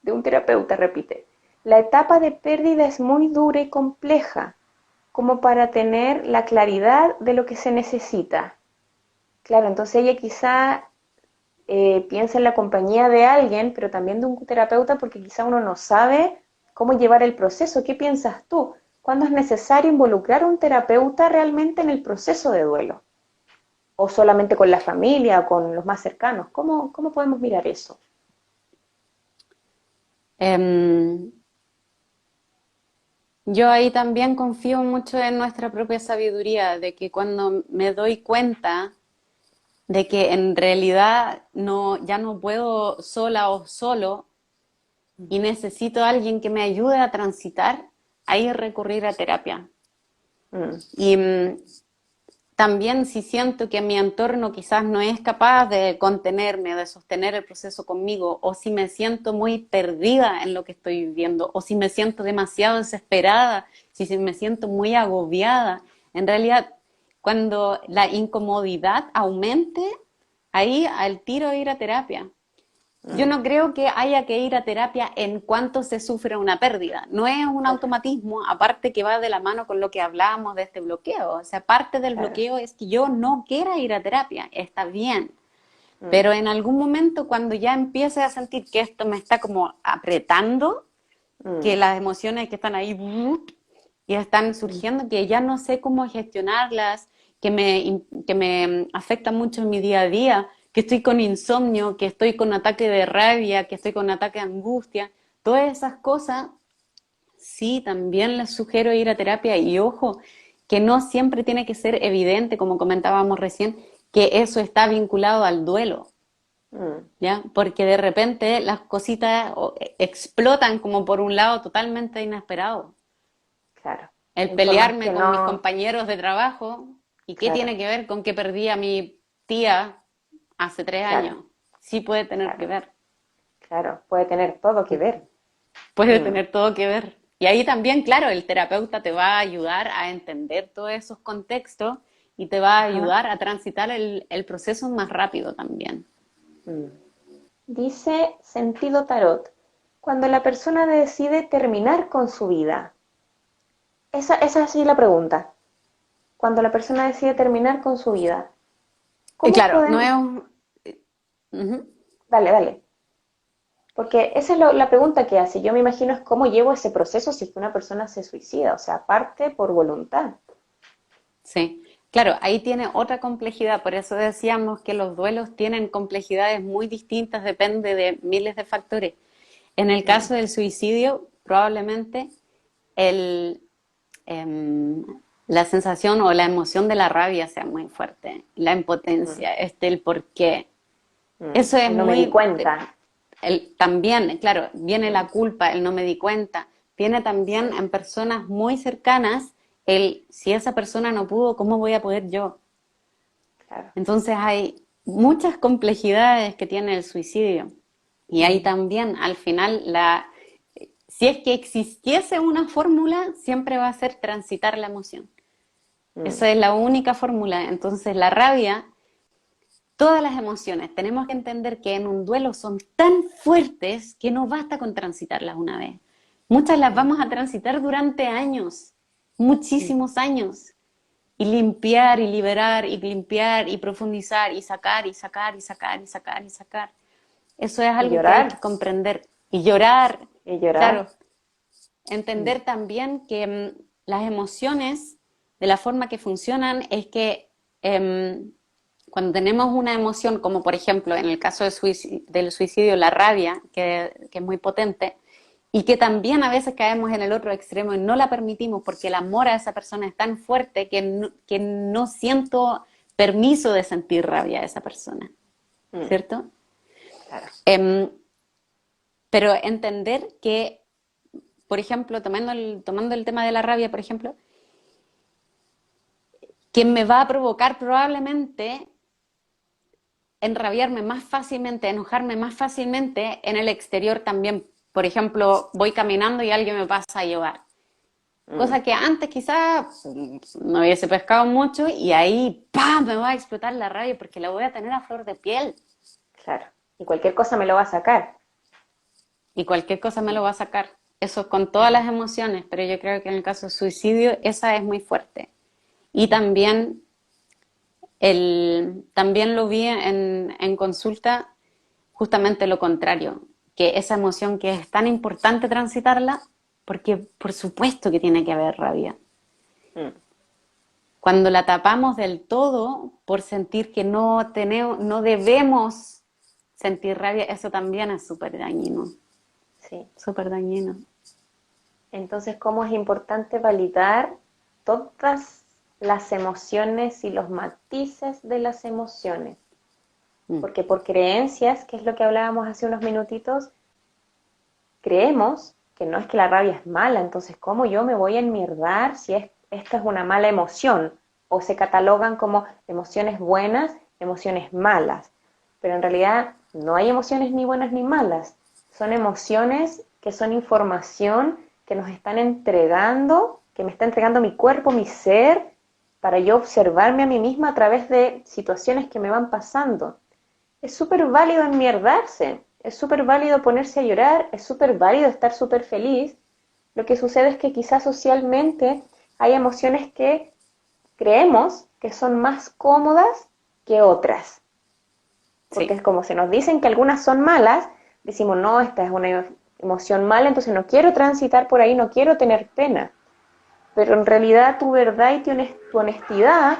de un terapeuta, repite. La etapa de pérdida es muy dura y compleja, como para tener la claridad de lo que se necesita. Claro, entonces ella quizá piensa en la compañía de alguien, pero también de un terapeuta, porque quizá uno no sabe cómo llevar el proceso. ¿Qué piensas tú? ¿Cuándo es necesario involucrar a un terapeuta realmente en el proceso de duelo? ¿O solamente con la familia o con los más cercanos? ¿Cómo podemos mirar eso? Em, yo ahí también confío mucho en nuestra propia sabiduría, de que cuando me doy cuenta de que en realidad no, ya no puedo sola o solo y necesito a alguien que me ayude a transitar, ahí recurrir a terapia. Mm, Y también si siento que mi entorno quizás no es capaz de contenerme, de sostener el proceso conmigo, o si me siento muy perdida en lo que estoy viviendo, o si me siento demasiado desesperada, si me siento muy agobiada, en realidad cuando la incomodidad aumente, ahí al tiro ir a terapia. Yo mm, no creo que haya que ir a terapia en cuanto se sufre una pérdida. No es un automatismo, aparte que va de la mano con lo que hablábamos de este bloqueo. O sea, parte del claro. bloqueo es que yo no quiera ir a terapia, está bien. Mm, Pero en algún momento cuando ya empiece a sentir que esto me está como apretando, que mm, las emociones que están ahí y están mm, surgiendo, que ya no sé cómo gestionarlas, que me afectan mucho en mi día a día, que estoy con insomnio, que estoy con ataque de rabia, que estoy con ataque de angustia, todas esas cosas, sí, también les sugiero ir a terapia y ojo, que no siempre tiene que ser evidente, como comentábamos recién, que eso está vinculado al duelo. mm, ¿Ya? Porque de repente las cositas explotan como por un lado totalmente inesperado. claro. El En formas pelearme que con mis no, compañeros de trabajo, ¿y qué claro, tiene que ver con que perdí a mi tía hace tres claro, años? Sí puede tener que claro, ver, claro. Puede tener todo que ver. puede Mm, tener todo que ver. Y ahí también, claro, el terapeuta te va a ayudar a entender todos esos contextos y te va a Ajá. ayudar a transitar el proceso más rápido también. Mm. Dice Sentido Tarot, cuando la persona decide terminar con su vida. Esa es así la pregunta. Cuando la persona decide terminar con su vida, Y ¿cómo claro, no podemos? es un... Ujú. Dale, dale. Porque esa es la pregunta que hace. Yo me imagino es cómo llevo ese proceso si es que una persona se suicida, o sea, parte por voluntad. Sí, claro, ahí tiene otra complejidad, por eso decíamos que los duelos tienen complejidades muy distintas, depende de miles de factores. En el Mm, caso del suicidio, probablemente el, em, la sensación o la emoción de la rabia sea muy fuerte, la mm, impotencia, el por qué. Eso es el no me di muy, cuenta. también, claro, viene Mm, la culpa, el no me di cuenta, viene también sí, en personas muy cercanas el si esa persona no pudo, ¿cómo voy a poder yo? claro. Entonces hay muchas complejidades que tiene el suicidio. Y ahí Mm, también, al final, si es que existiese una fórmula, siempre va a ser transitar la emoción. mm, Esa es la única fórmula. Entonces, la rabia, todas las emociones, tenemos que entender que en un duelo son tan fuertes que no basta con transitarlas una vez. Muchas las mm, vamos a transitar durante años, mm. muchísimos años. Y limpiar y liberar y limpiar y profundizar y sacar y sacar y sacar y sacar y sacar. Eso es Y algo que hay que llorar, comprender. Y llorar, y claro, llorar. Mm, entender también que las emociones, de la forma que funcionan, es que cuando tenemos una emoción, como por ejemplo en el caso del suicidio, la rabia, que es muy potente, y que también a veces caemos en el otro extremo y no la permitimos porque el amor a esa persona es tan fuerte que no siento permiso de sentir rabia a esa persona, mm, ¿cierto? claro. Em, pero entender que, por ejemplo, tomando el tema de la rabia, por ejemplo, que me va a provocar probablemente enrabiarme más fácilmente, enojarme más fácilmente en el exterior también. Por ejemplo, voy caminando y alguien me pasa a llevar. Mm, Cosa que antes quizás no hubiese pescado mucho y ahí ¡pam! Me va a explotar la rabia porque la voy a tener a flor de piel claro. Y cualquier cosa me lo va a sacar. y cualquier cosa me Mm, lo va a sacar. Eso con todas mm, las emociones, pero yo creo que en el caso de suicidio esa es muy fuerte. Y mm, también, también lo vi en consulta justamente lo contrario, que esa emoción que es tan importante transitarla, porque por supuesto que tiene que haber rabia. mm. Cuando la tapamos del todo por sentir que no tenemos, no debemos sentir rabia, eso también es súper dañino, Sí. súper dañino. Entonces, ¿cómo es importante validar todas las emociones y los matices de las emociones? Mm, Porque por creencias, que es lo que hablábamos hace unos minutitos, creemos que no es que la rabia es mala, entonces ¿cómo yo me voy a enmierdar si esta es una mala emoción? O se catalogan como emociones buenas, emociones malas. Pero en realidad no hay emociones ni buenas ni malas. Son emociones que son información que nos están entregando, que me está entregando mi cuerpo, mi ser, para yo observarme a mí misma a través de situaciones que me van pasando. Es súper válido enmierdarse, es súper válido ponerse a llorar, es súper válido estar súper feliz. Lo que sucede es que quizás socialmente hay emociones que creemos que son más cómodas que otras. Porque es sí, como se nos dicen que algunas son malas, decimos, no, esta es una emoción mala, entonces no quiero transitar por ahí, no quiero tener pena. Pero en realidad tu verdad y tu honestidad,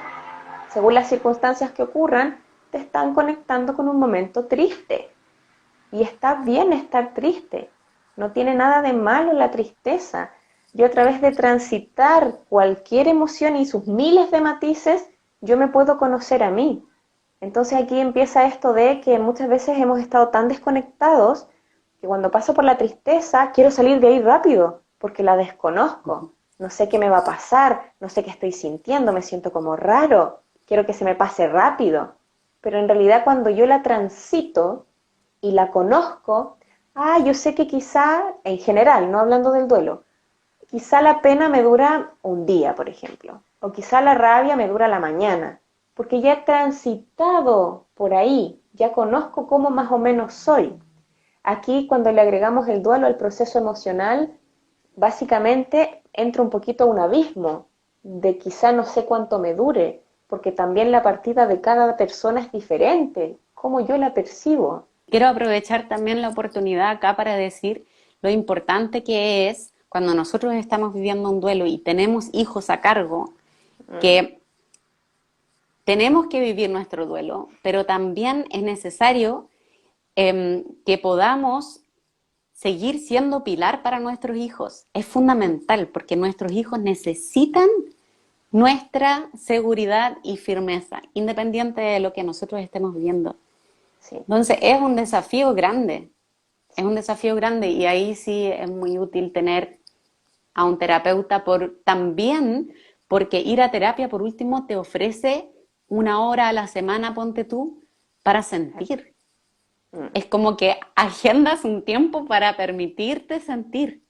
según las circunstancias que ocurran, te están conectando con un momento triste. Y está bien estar triste. No tiene nada de malo la tristeza. Yo a través de transitar cualquier emoción y sus miles de matices, yo me puedo conocer a mí. Entonces aquí empieza esto de que muchas veces hemos estado tan desconectados que cuando paso por la tristeza quiero salir de ahí rápido porque la desconozco. No sé qué me va a pasar, no sé qué estoy sintiendo, me siento como raro, quiero que se me pase rápido. Pero en realidad cuando yo la transito y la conozco, yo sé que quizá, en general, no hablando del duelo, quizá la pena me dura un día, por ejemplo, o quizá la rabia me dura la mañana, porque ya he transitado por ahí, ya conozco cómo más o menos soy. Aquí, cuando le agregamos el duelo al proceso emocional, básicamente entra un poquito a un abismo de quizá no sé cuánto me dure, porque también la partida de cada persona es diferente, cómo yo la percibo. Quiero aprovechar también la oportunidad acá para decir lo importante que es cuando nosotros estamos viviendo un duelo y tenemos hijos a cargo, Mm, que tenemos que vivir nuestro duelo, pero también es necesario que podamos seguir siendo pilar para nuestros hijos. Es fundamental porque nuestros hijos necesitan nuestra seguridad y firmeza, independiente de lo que nosotros estemos viviendo. sí, Entonces es un desafío grande y ahí sí es muy útil tener a un terapeuta también porque ir a terapia por último te ofrece 1 hora a la semana, ponte tú, para exacto. sentir. Mm, Es como que agendas un tiempo para permitirte sentir.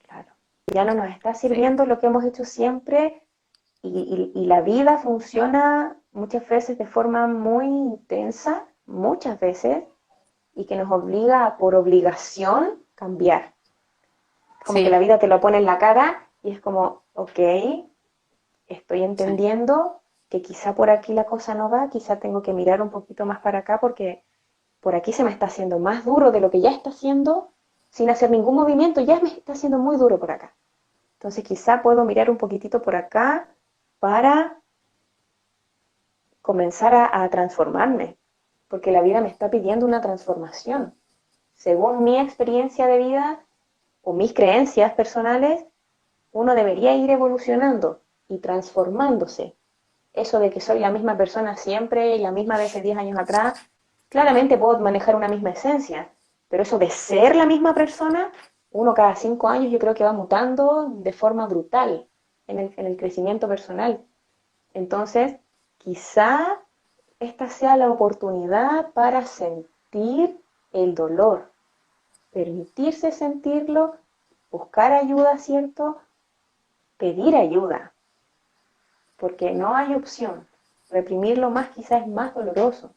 claro. Ya no nos está Sí, sirviendo lo que hemos hecho siempre y la vida funciona muchas veces de forma muy intensa, muchas veces, y que nos obliga por obligación cambiar. Como que la sí, vida te lo pone en la cara y es como, ok, estoy sí. entendiendo que quizá por aquí la cosa no va, quizá tengo que mirar un poquito más para acá porque por aquí se me está haciendo más duro de lo que ya está haciendo sin hacer ningún movimiento, ya me está haciendo muy duro por acá. Entonces quizá puedo mirar un poquitito por acá para comenzar a transformarme, porque la vida me está pidiendo una transformación. Según mi experiencia de vida o mis creencias personales, uno debería ir evolucionando y transformándose. Eso de que soy la misma persona siempre y la misma de hace 10 años atrás, claramente puedo manejar una misma esencia, pero eso de ser la misma persona, uno cada 5 años yo creo que va mutando de forma brutal en el crecimiento personal. Entonces, quizá esta sea la oportunidad para sentir el dolor, permitirse sentirlo, buscar ayuda, ¿cierto? Pedir ayuda, porque no hay opción. Reprimirlo más quizás es más doloroso.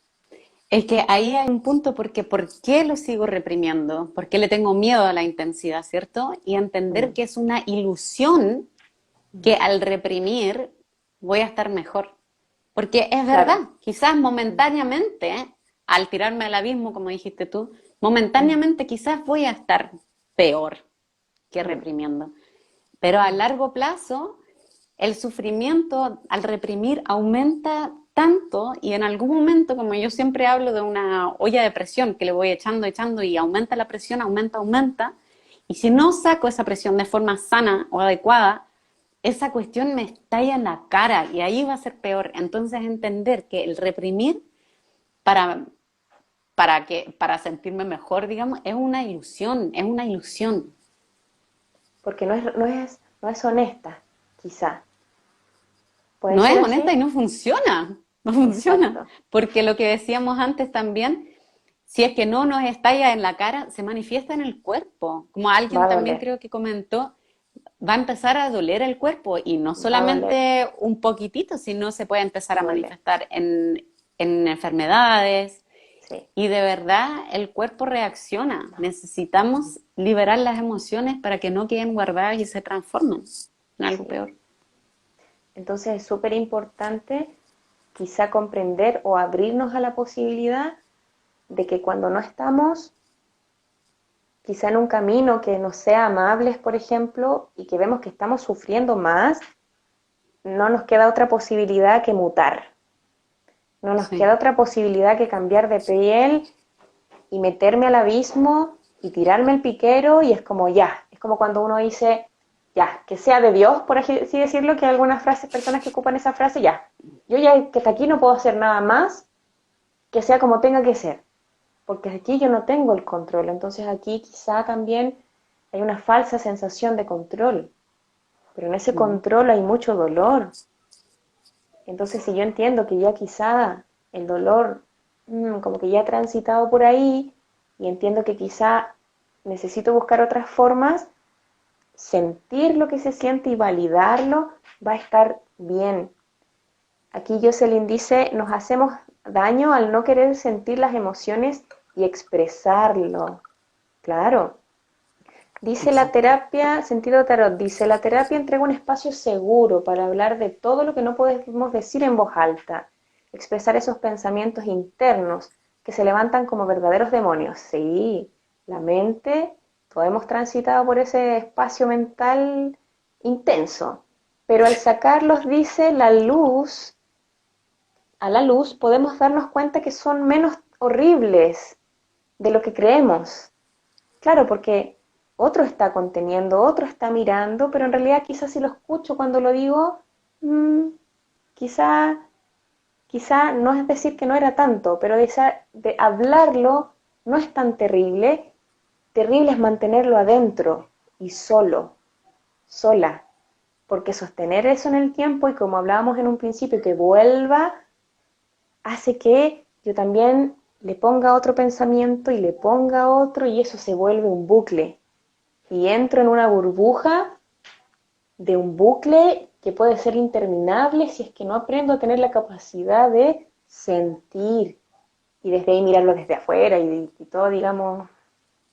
Es que ahí hay un punto porque ¿por qué lo sigo reprimiendo? ¿Por qué le tengo miedo a la intensidad, cierto? Y entender Mm, que es una ilusión mm, que al reprimir voy a estar mejor. Porque es verdad, claro. quizás Mm, momentáneamente, al tirarme al abismo, como dijiste tú, mm, momentáneamente quizás voy a estar peor que mm, reprimiendo. Pero a mm, largo plazo, el sufrimiento al reprimir aumenta tanto y en algún momento, como yo siempre hablo de una olla de presión que le voy echando, echando y aumenta la presión, aumenta, aumenta. Y si no saco esa presión de forma sana o adecuada, esa cuestión me estalla en la cara y ahí va a ser peor. Entonces entender que el reprimir para, para sentirme mejor, digamos, es una ilusión, es una ilusión. porque no es honesta, quizá. ¿Puede No ser es honesta y así? no funciona, no funciona. Exacto. Porque lo que decíamos antes también, si es que no nos estalla en la cara, se manifiesta en el cuerpo. Como Va alguien a también doler, creo que comentó, va a empezar a doler el cuerpo y no va a doler, solamente un poquitito, sino se puede empezar a duele. manifestar en enfermedades Sí, y de verdad el cuerpo reacciona. Necesitamos liberar las emociones para que no queden guardadas y se transformen en algo sí. peor. Entonces es súper importante quizá comprender o abrirnos a la posibilidad de que cuando no estamos quizá en un camino que nos sea amables, por ejemplo, y que vemos que estamos sufriendo más, no nos queda otra posibilidad que mutar. No nos Sí. queda otra posibilidad que cambiar de piel y meterme al abismo y tirarme el piquero y es como ya, es como cuando uno dice, ya, que sea de Dios, por así decirlo, que hay algunas frases, personas que ocupan esa frase, ya, yo ya que hasta aquí no puedo hacer nada más, que sea como tenga que ser, porque aquí yo no tengo el control, entonces aquí quizá también hay una falsa sensación de control, pero en ese Mm. control hay mucho dolor, entonces si yo entiendo que ya quizá el dolor como que ya ha transitado por ahí y entiendo que quizá necesito buscar otras formas, sentir lo que se siente y validarlo, va a estar bien. Aquí Jocelyn dice, nos hacemos daño al no querer sentir las emociones y expresarlo. Claro. Dice la Exacto. terapia, sentido tarot, dice, la terapia entrega un espacio seguro para hablar de todo lo que no podemos decir en voz alta, expresar esos pensamientos internos que se levantan como verdaderos demonios. Sí, la mente, todos hemos transitado por ese espacio mental intenso, pero al sacarlos, dice, a la luz podemos darnos cuenta que son menos horribles de lo que creemos. Claro, porque otro está conteniendo, otro está mirando, pero en realidad quizás si lo escucho cuando lo digo, mmm, quizá, quizá no es decir que no era tanto, pero de hablarlo no es tan terrible. Terrible es mantenerlo adentro y solo, sola, porque sostener eso en el tiempo y como hablábamos en un principio, que vuelva, hace que yo también le ponga otro pensamiento y le ponga otro y eso se vuelve un bucle. Y entro en una burbuja de un bucle que puede ser interminable si es que no aprendo a tener la capacidad de sentir y desde ahí mirarlo desde afuera y todo, digamos,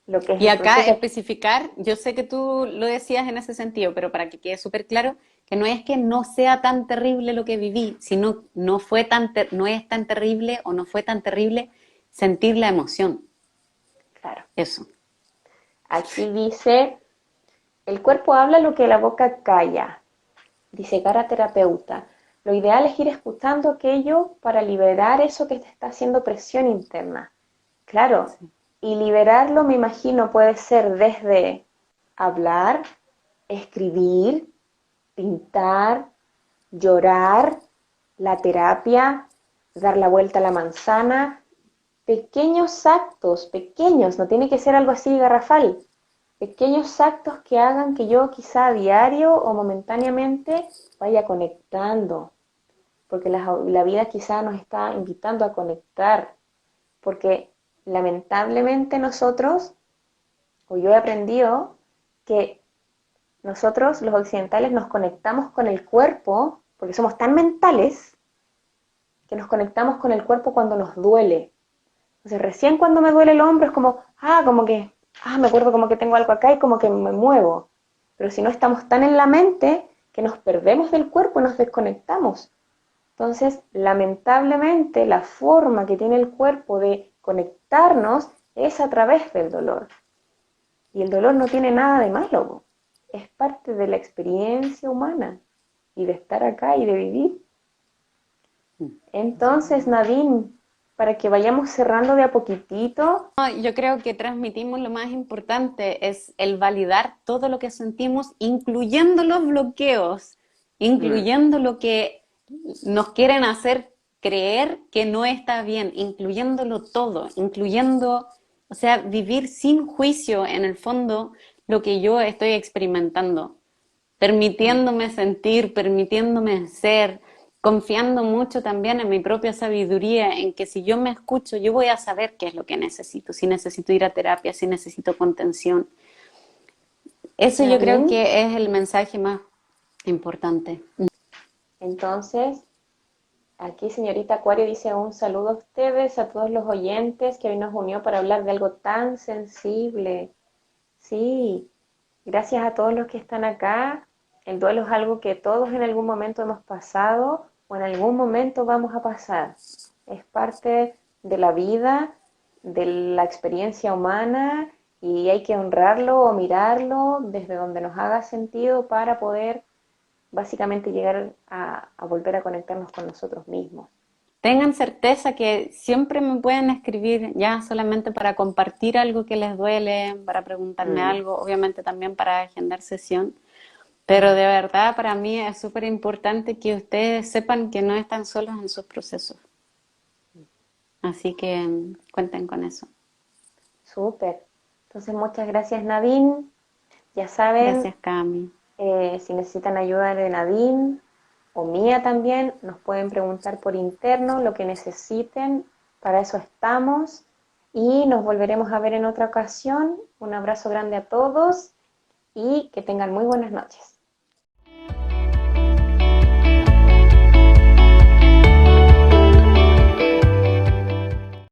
lo que es Y el acá proceso. especificar, yo sé que tú lo decías en ese sentido, pero para que quede súper claro, que no es que no sea tan terrible lo que viví, sino no fue no es tan terrible o no fue tan terrible sentir la emoción. Claro. Eso. Aquí dice, el cuerpo habla lo que la boca calla, dice Cara terapeuta. Lo ideal es ir escuchando aquello para liberar eso que te está haciendo presión interna. Claro, Sí. y liberarlo me imagino puede ser desde hablar, escribir, pintar, llorar, la terapia, dar la vuelta a la manzana, pequeños actos, pequeños, no tiene que ser algo así garrafal, pequeños actos que hagan que yo quizá a diario o momentáneamente vaya conectando, porque la vida quizá nos está invitando a conectar, porque lamentablemente nosotros, o yo he aprendido que nosotros los occidentales nos conectamos con el cuerpo, porque somos tan mentales, que nos conectamos con el cuerpo cuando nos duele. Entonces recién cuando me duele el hombro es como, como que, me acuerdo como que tengo algo acá y como que me muevo. Pero si no estamos tan en la mente que nos perdemos del cuerpo y nos desconectamos. Entonces, lamentablemente, la forma que tiene el cuerpo de conectarnos es a través del dolor. Y el dolor no tiene nada de malo, es parte de la experiencia humana y de estar acá y de vivir. Entonces, Nadine, para que vayamos cerrando de a poquitito, No, yo creo que transmitimos lo más importante, es el validar todo lo que sentimos, incluyendo los bloqueos, mm, incluyendo lo que nos quieren hacer creer que no está bien, incluyéndolo todo, incluyendo, o sea, vivir sin juicio en el fondo lo que yo estoy experimentando, mm, permitiéndome sentir, permitiéndome ser, confiando mucho también en mi propia sabiduría, en que si yo me escucho, yo voy a saber qué es lo que necesito, si necesito ir a terapia, si necesito contención. Eso yo creo Nadine, que es el mensaje más importante. entonces, aquí señorita Acuario dice un saludo a ustedes, a todos los oyentes que hoy nos unió para hablar de algo tan sensible. Sí, gracias a todos los que están acá. El duelo es algo que todos en algún momento hemos pasado o en algún momento vamos a pasar. Es parte de la vida, de la experiencia humana y hay que honrarlo o mirarlo desde donde nos haga sentido para poder básicamente llegar a volver a conectarnos con nosotros mismos. Tengan certeza que siempre me pueden escribir ya solamente para compartir algo que les duele, para preguntarme Mm, algo, obviamente también para agendar sesión. Pero mm. de verdad para mí es súper importante que ustedes sepan que no están solos en sus procesos. Así que cuenten con eso. Súper. Entonces, muchas gracias Nadine. Ya saben, Gracias, Cami. si necesitan ayuda de Nadine o mía también, nos pueden preguntar por interno lo que necesiten. Para eso estamos. Y nos volveremos a ver en otra ocasión. Un abrazo grande a todos y que tengan muy buenas noches.